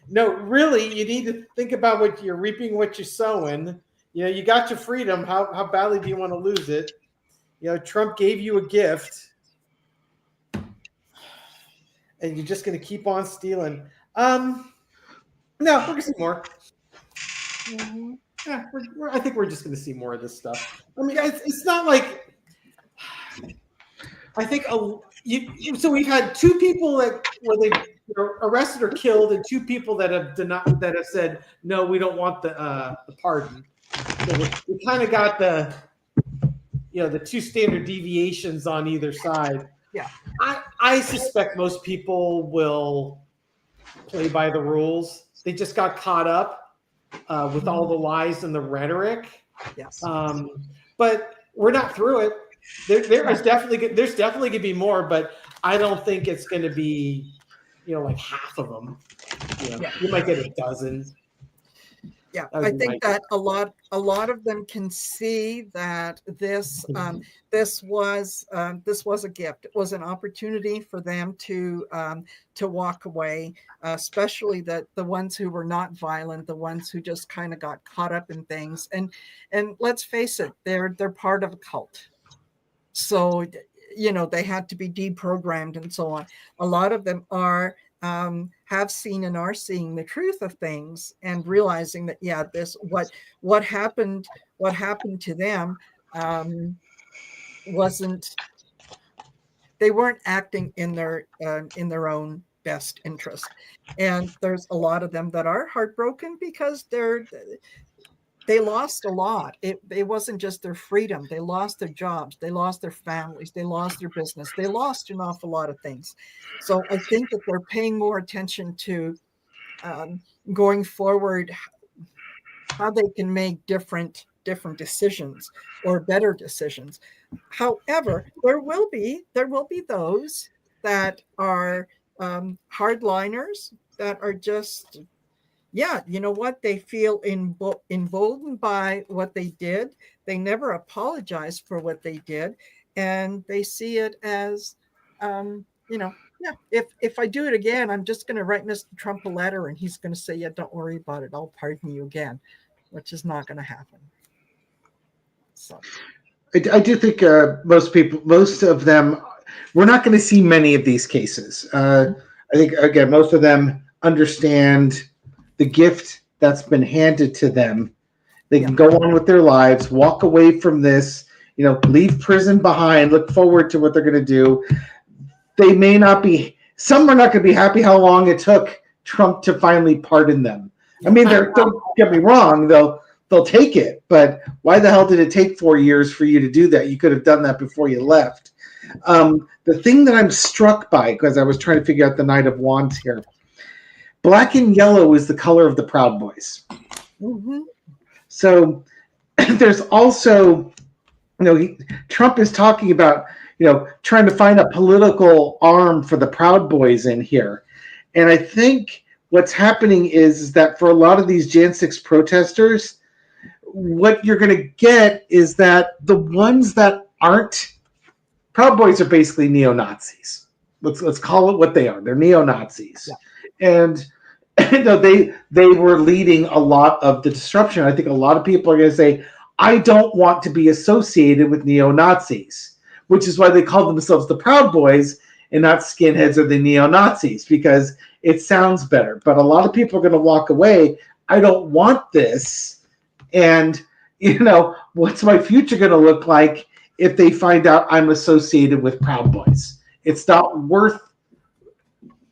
[SPEAKER 3] No, really, you need to think about what you're reaping, what you're sowing. You know, you got your freedom. How badly do you want to lose it? You know, Trump gave you a gift, and you're just going to keep on stealing. No, we're going to see more. Yeah, I think we're just going to see more of this stuff. I mean, it's not like I think so we've had 2 people where they were arrested or killed, and 2 people that have said no, we don't want the pardon. So we kind of got the 2 standard deviations on either side.
[SPEAKER 1] Yeah,
[SPEAKER 3] I suspect most people will play by the rules. They just got caught up with all the lies and the rhetoric.
[SPEAKER 1] yes.
[SPEAKER 3] But we're not through it. There's definitely going to be more, but I don't think it's going to be, like half of them. You might get a dozen.
[SPEAKER 1] Yeah, I think that a lot of them can see that this was a gift. It was an opportunity for them to walk away, especially the ones who were not violent, the ones who just kind of got caught up in things. And let's face it, they're part of a cult, so they had to be deprogrammed and so on. A lot of them are. Have seen and are seeing the truth of things and realizing that what happened to them they weren't acting in their own best interest, and there's a lot of them that are heartbroken because they lost a lot. It wasn't just their freedom. They lost their jobs. They lost their families. They lost their business. They lost an awful lot of things. So I think that they're paying more attention to going forward, how they can make different decisions or better decisions. However, there will be those that are hardliners that are just. Yeah, you know what? They feel emboldened by what they did. They never apologized for what they did, and they see it as, if I do it again, I'm just going to write Mr. Trump a letter, and he's going to say, "Yeah, don't worry about it. I'll pardon you again," which is not going to happen. So,
[SPEAKER 2] I do think most of them, we're not going to see many of these cases. I think again, most of them understand the gift that's been handed to them. They can go on with their lives, walk away from this, leave prison behind, look forward to what they're going to do. They may not be, some are not going to be happy how long it took Trump to finally pardon them. I mean, don't get me wrong, they'll take it, but why the hell did it take 4 years for you to do that? You could have done that before you left. The thing that I'm struck by, because I was trying to figure out the Knight of Wands here, black and yellow is the color of the Proud Boys.
[SPEAKER 1] Mm-hmm.
[SPEAKER 2] So there's also, Trump is talking about, trying to find a political arm for the Proud Boys in here. And I think what's happening is that for a lot of these Jan 6 protesters, what you're going to get is that the ones that aren't, Proud Boys are basically neo-Nazis. Let's call it what they are. They're neo-Nazis. Yeah. And they were leading a lot of the disruption. I think a lot of people are going to say, I don't want to be associated with neo-Nazis, which is why they call themselves the Proud Boys and not skinheads or the neo-Nazis, because it sounds better. But a lot of people are going to walk away, I don't want this. And, what's my future going to look like if they find out I'm associated with Proud Boys? It's not worth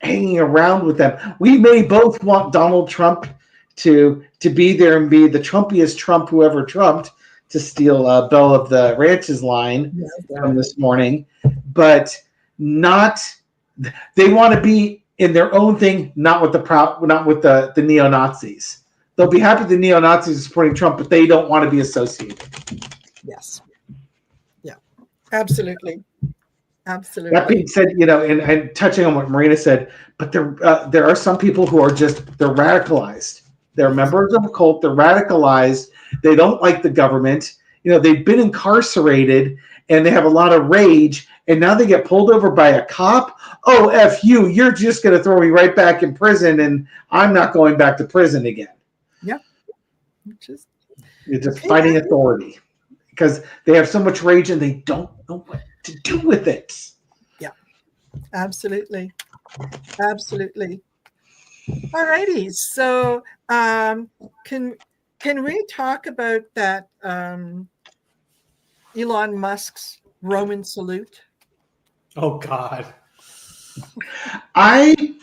[SPEAKER 2] hanging around with them. We may both want Donald Trump to be there and be the Trumpiest Trump who ever Trumped, to steal Belle of the Ranch's line from this morning, but they want to be in their own thing, not with the neo-Nazis. They'll be happy the neo-Nazis are supporting Trump, but they don't want to be associated.
[SPEAKER 1] Yes. Yeah, absolutely. Absolutely.
[SPEAKER 2] That being said, and touching on what Marina said, but there are some people who are they're radicalized. They're members of a cult. They're radicalized. They don't like the government. They've been incarcerated and they have a lot of rage, and now they get pulled over by a cop. Oh, F you, you're just going to throw me right back in prison, and I'm not going back to prison again.
[SPEAKER 1] Yeah.
[SPEAKER 2] You're just fighting authority because they have so much rage and they don't know what to do with it.
[SPEAKER 1] Yeah, absolutely. Absolutely. All righty. So can we talk about that Elon Musk's Roman salute?
[SPEAKER 3] Oh God.
[SPEAKER 2] I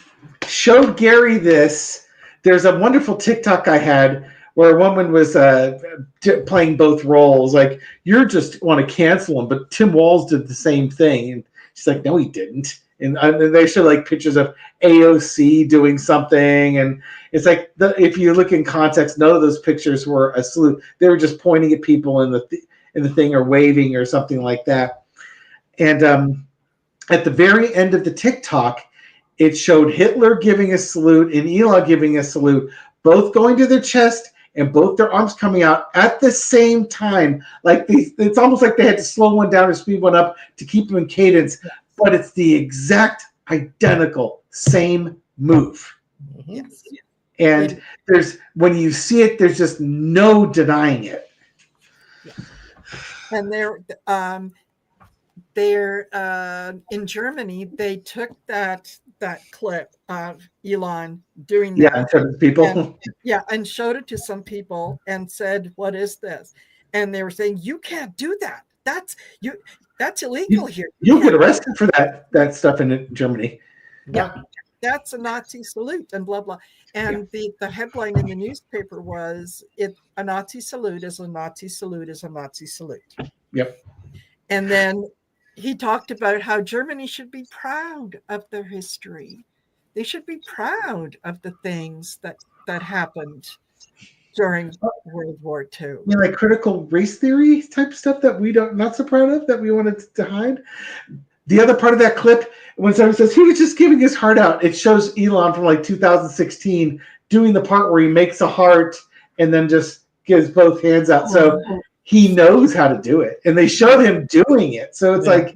[SPEAKER 2] showed Gary this. There's a wonderful TikTok I had where a woman was playing both roles. Like, you're just want to cancel him, but Tim Walz did the same thing. And she's like, no, he didn't. And they show like pictures of AOC doing something. And it's like, if you look in context, none of those pictures were a salute. They were just pointing at people in the thing or waving or something like that. And at the very end of the TikTok, it showed Hitler giving a salute and Elon giving a salute, both going to their chest and both their arms coming out at the same time. Like it's almost like they had to slow one down or speed one up to keep them in cadence, but it's the exact identical same move.
[SPEAKER 1] Yes.
[SPEAKER 2] And when you see it, there's just no denying it.
[SPEAKER 1] And they're in Germany. They took that clip of Elon doing that.
[SPEAKER 2] Yeah, to people.
[SPEAKER 1] And showed it to some people and said, "What is this?" And they were saying, "You can't do that. That's illegal here.
[SPEAKER 2] You'll get arrested for that stuff in Germany."
[SPEAKER 1] Yeah. That's a Nazi salute and blah blah. And the headline in the newspaper was, a Nazi salute is a Nazi salute is a Nazi salute.
[SPEAKER 2] Yep.
[SPEAKER 1] And then he talked about how Germany should be proud of their history. They should be proud of the things that happened during World War II.
[SPEAKER 2] You mean like critical race theory type stuff that we not so proud of, that we wanted to hide? The other part of that clip, when someone says he was just giving his heart out, it shows Elon from like 2016 doing the part where he makes a heart and then just gives both hands out. So he knows how to do it, and they showed him doing it. So it's like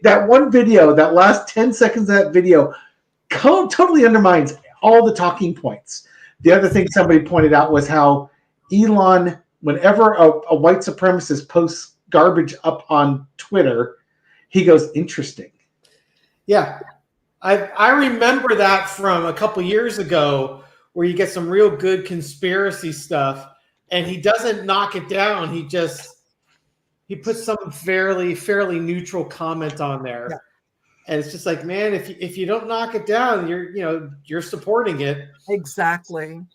[SPEAKER 2] that one video, that last 10 seconds of that video, totally undermines all the talking points. The other thing somebody pointed out was how Elon, whenever a white supremacist posts garbage up on Twitter, he goes, interesting.
[SPEAKER 3] Yeah. I remember that from a couple years ago, where you get some real good conspiracy stuff and he doesn't knock it down. He puts some fairly neutral comment on there. Yeah. And it's just like, man, if you don't knock it down, you're supporting it.
[SPEAKER 1] Exactly.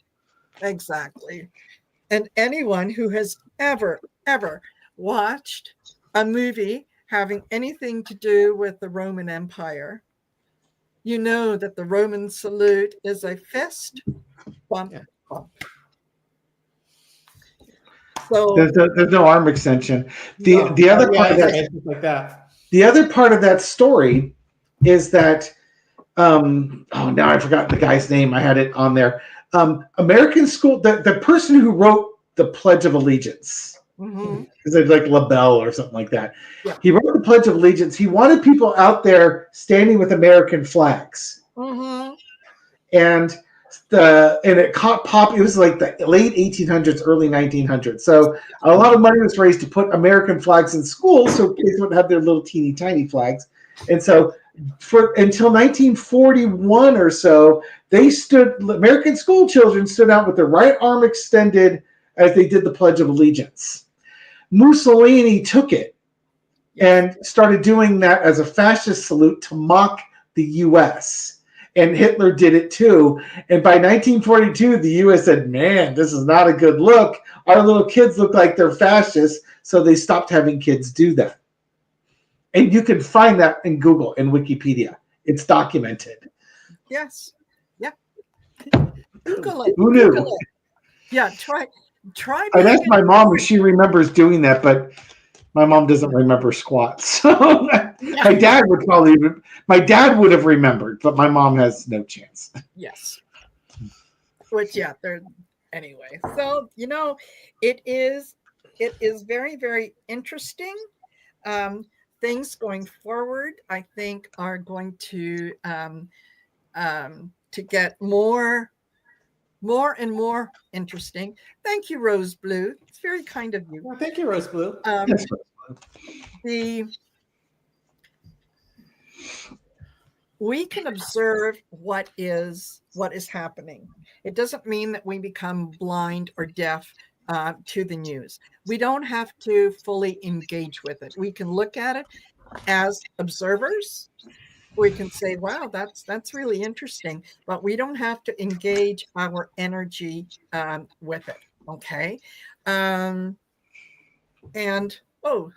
[SPEAKER 1] And anyone who has ever watched a movie having anything to do with the Roman Empire, you know that the Roman salute is a fist bump. So
[SPEAKER 2] there's no arm extension. The other part of that,
[SPEAKER 3] like that.
[SPEAKER 2] The other part of that story is that now I forgot the guy's name. I had it on there. American school, the person who wrote the Pledge of Allegiance. Is it like LaBelle or something like that? Yeah. He wrote the Pledge of Allegiance. He wanted people out there standing with American flags. And it caught pop. It was like the late 1800s, early 1900s. So a lot of money was raised to put American flags in schools so kids would have their little teeny tiny flags. And so until 1941 or so, American school children stood out with their right arm extended as they did the Pledge of Allegiance. Mussolini took it and started doing that as a fascist salute to mock the U.S. And Hitler did it too. And by 1942, the U.S. said, man, this is not a good look. Our little kids look like they're fascists. So they stopped having kids do that. And you can find that in Google and Wikipedia. It's documented.
[SPEAKER 1] Yes. Yeah. Google it.
[SPEAKER 2] Who knew?
[SPEAKER 1] Google it. Yeah, try.
[SPEAKER 2] I'd ask my mom if she remembers doing that, but my mom doesn't remember squat. So my dad would have remembered, but my mom has no chance.
[SPEAKER 1] Yes. Which anyway. So it is very, very interesting. things going forward, I think, are going to get more and more interesting. Thank you, Rose Blue. It's very kind of you.
[SPEAKER 3] Well, thank you, Rose Blue.
[SPEAKER 1] We can observe what is happening. It doesn't mean that we become blind or deaf to the news. We don't have to fully engage with it. We can look at it as observers. We can say, wow, that's really interesting, but we don't have to engage our energy with it. Okay. And oh,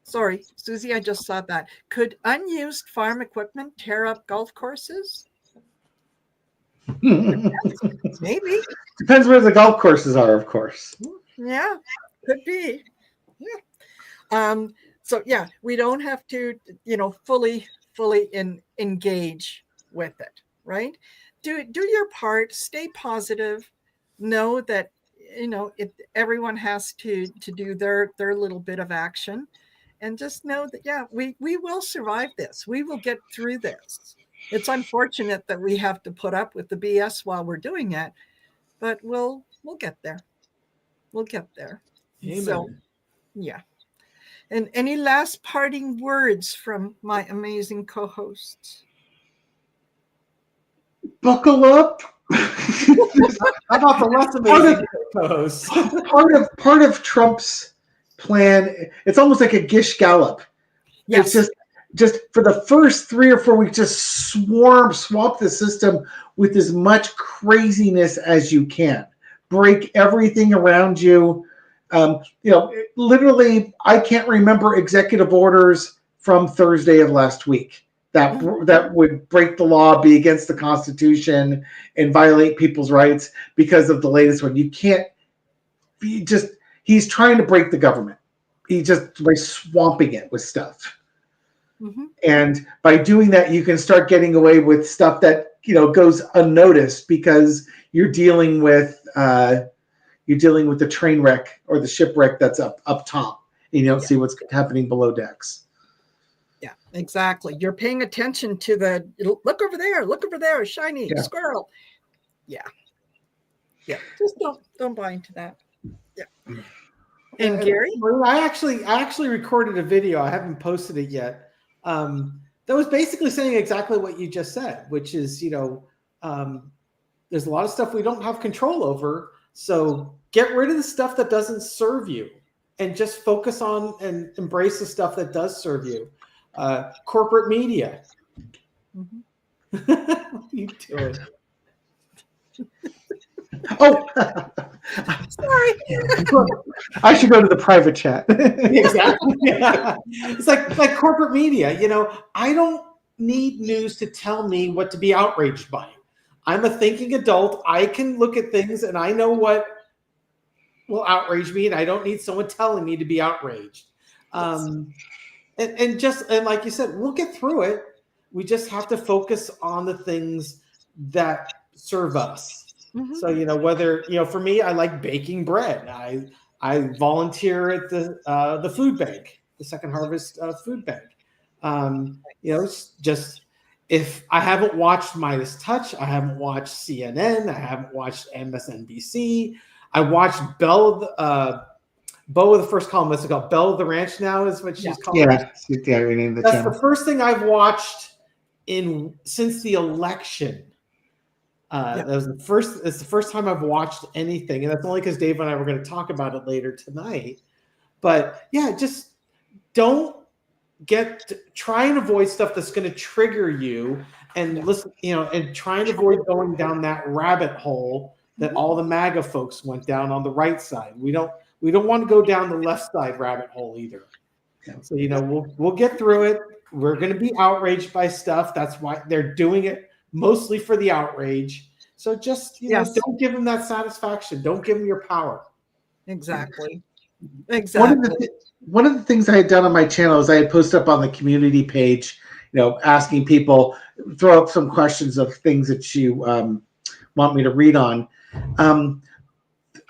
[SPEAKER 1] sorry, Susie, I just saw that. Could unused farm equipment tear up golf courses? Maybe.
[SPEAKER 2] Depends where the golf courses are, of course.
[SPEAKER 1] Yeah, could be. Yeah. So yeah, we don't have to, fully engage with it, right? Do your part. Stay positive. Know that everyone has to do their little bit of action, and just know that we will survive this. We will get through this. It's unfortunate that we have to put up with the BS while we're doing it, but we'll get there. We'll get there.
[SPEAKER 3] Amen.
[SPEAKER 1] So, yeah. And any last parting words from my amazing co-hosts?
[SPEAKER 2] Buckle up.
[SPEAKER 3] How about the less amazing co-hosts?
[SPEAKER 2] part of Trump's plan, it's almost like a Gish Gallop.
[SPEAKER 1] Yes.
[SPEAKER 2] It's just for the first 3 or 4 weeks, just swamp the system with as much craziness as you can. Break everything around you. Literally, I can't remember executive orders from Thursday of last week that would break the law, be against the Constitution, and violate people's rights because of the latest one. You can't. He's trying to break the government. By swamping it with stuff. Mm-hmm. And by doing that, you can start getting away with stuff that goes unnoticed because you're dealing with the train wreck or the shipwreck that's up top. You don't see what's happening below decks.
[SPEAKER 1] Yeah, exactly. You're paying attention to the look over there, shiny squirrel. Yeah. Just don't buy into that. Yeah. And Gary,
[SPEAKER 3] I actually recorded a video. I haven't posted it yet. That was basically saying exactly what you just said, which is, there's a lot of stuff we don't have control over. So get rid of the stuff that doesn't serve you and just focus on and embrace the stuff that does serve you. Corporate media. Mm-hmm. What are you doing?
[SPEAKER 2] Oh,
[SPEAKER 1] sorry.
[SPEAKER 2] I should go to the private chat.
[SPEAKER 3] Exactly. Yeah. It's like corporate media. I don't need news to tell me what to be outraged by. I'm a thinking adult. I can look at things and I know what will outrage me, and I don't need someone telling me to be outraged. And like you said, we'll get through it. We just have to focus on the things that serve us. Mm-hmm. So, whether, for me, I like baking bread. I volunteer at the food bank, the Second Harvest food bank. It's just, if I haven't watched Midas Touch, I haven't watched CNN, I haven't watched MSNBC. I watched Bo with the first column. What's it called? Belle of the Ranch now is what she's called.
[SPEAKER 2] Yeah, renamed the channel.
[SPEAKER 3] That's the first thing I've watched since the election. It's the first time I've watched anything, and that's only because Dave and I were going to talk about it later tonight. But yeah, just try and avoid stuff that's going to trigger you, and listen, and try and avoid going down that rabbit hole that all the MAGA folks went down on the right side. We don't want to go down the left side rabbit hole either. So we'll get through it. We're going to be outraged by stuff. That's why they're doing it. Mostly for the outrage. So just, don't give them that satisfaction. Don't give them your power.
[SPEAKER 1] Exactly.
[SPEAKER 2] One of the things I had done on my channel is I had posted up on the community page, asking people, throw up some questions of things that you want me to read on.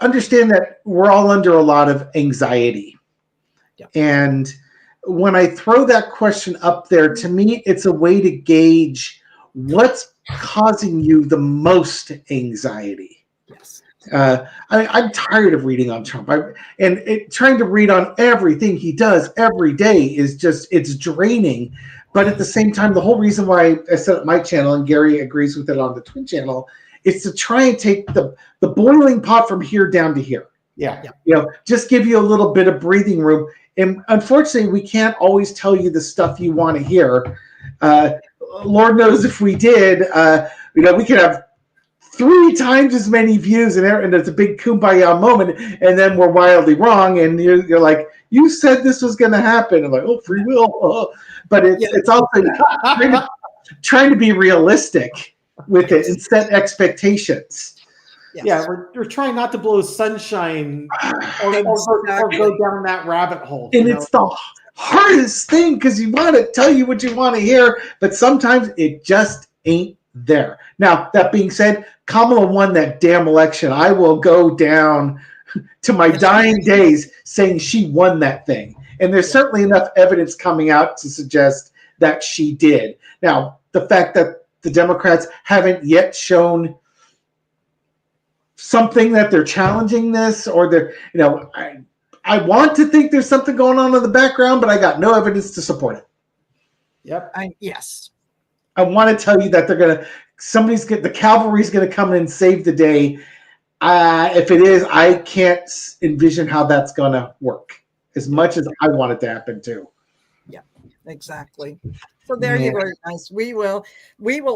[SPEAKER 2] Understand that we're all under a lot of anxiety. Yeah. And when I throw that question up there, to me, it's a way to gauge what's causing you the most anxiety.
[SPEAKER 1] Yes.
[SPEAKER 2] I'm tired of reading on Trump, trying to read on everything he does every day is it's draining. But at the same time, the whole reason why I set up my channel, and Gary agrees with it on the Twin channel, is to try and take the boiling pot from here down to here.
[SPEAKER 3] Yeah.
[SPEAKER 2] Just give you a little bit of breathing room. And unfortunately, we can't always tell you the stuff you want to hear. Lord knows if we did, we could have 3 times as many views, and it's a big kumbaya moment, and then we're wildly wrong, and you're like, you said this was going to happen. I'm like, oh, free will. But it's also trying to be realistic with it and set expectations.
[SPEAKER 3] Yes. Yeah, we're trying not to blow sunshine or go down that rabbit hole.
[SPEAKER 2] And it's the hardest thing because you want to tell you what you want to hear, but sometimes it just ain't there. Now, that being said, Kamala won that damn election. I will go down to my dying days saying she won that thing. And there's certainly enough evidence coming out to suggest that she did. Now, the fact that the Democrats haven't yet shown something that they're challenging this, or they're, I want to think there's something going on in the background, but I got no evidence to support it.
[SPEAKER 3] Yep.
[SPEAKER 1] Yes.
[SPEAKER 2] I want to tell you that the cavalry's going to come in and save the day. If it is, I can't envision how that's going to work as much as I want it to happen too.
[SPEAKER 1] Yeah, exactly. So there you go, guys. We will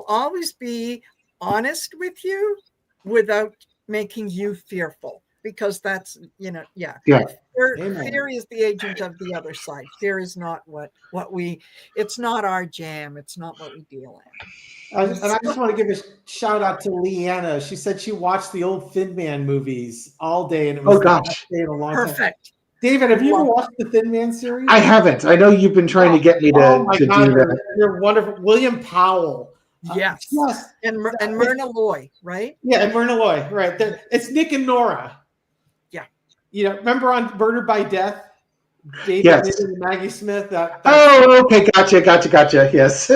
[SPEAKER 1] always be honest with you without making you fearful, because that's, fear is the agent of the other side. Fear is not it's not our jam. It's not what we deal in.
[SPEAKER 3] And I just want to give a shout out to Leanna. She said she watched the old Thin Man movies all day, and it was the best day in a long
[SPEAKER 1] Perfect.
[SPEAKER 3] time. David, have you ever watched the Thin Man series?
[SPEAKER 2] I haven't. I know you've been trying to get me to do that.
[SPEAKER 3] You're wonderful. William Powell.
[SPEAKER 1] Yes. And Myrna Loy, right?
[SPEAKER 3] Yeah, and Myrna Loy, right. It's Nick and Nora.
[SPEAKER 1] Yeah.
[SPEAKER 3] Remember on Murdered by Death? David and Maggie Smith.
[SPEAKER 2] Okay, gotcha. Yes,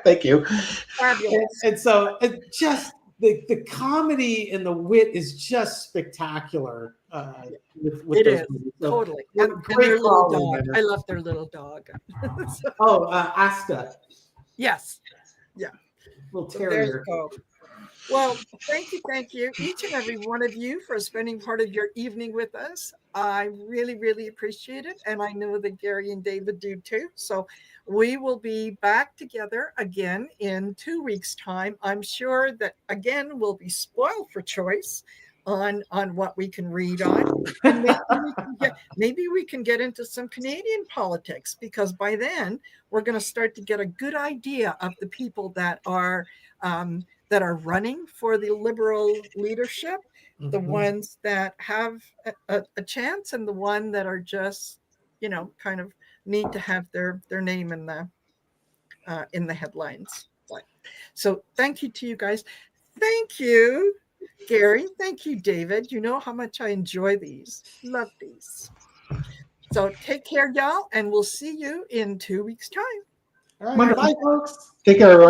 [SPEAKER 2] thank you.
[SPEAKER 1] Fabulous.
[SPEAKER 3] And so it just the comedy and the wit is just spectacular. With
[SPEAKER 1] it is
[SPEAKER 3] movies. So,
[SPEAKER 1] totally. And their little dog. I love their little dog.
[SPEAKER 3] Asta.
[SPEAKER 1] Yes. Yeah.
[SPEAKER 3] Little terrier.
[SPEAKER 1] Well, thank you, each and every one of you, for spending part of your evening with us. I really, really appreciate it. And I know that Gary and David do too. So we will be back together again in 2 weeks' time. I'm sure that, again, we'll be spoiled for choice on what we can read on. And maybe we can get into some Canadian politics, because by then we're going to start to get a good idea of the people that are running for the Liberal leadership, the ones that have a chance, and the one that are just, kind of need to have their name in the headlines. So thank you to you guys. Thank you, Gary. Thank you, David. You know how much I enjoy these. Love these. So take care, y'all, and we'll see you in 2 weeks' time.
[SPEAKER 3] All right, bye, folks.
[SPEAKER 2] Take care, everyone.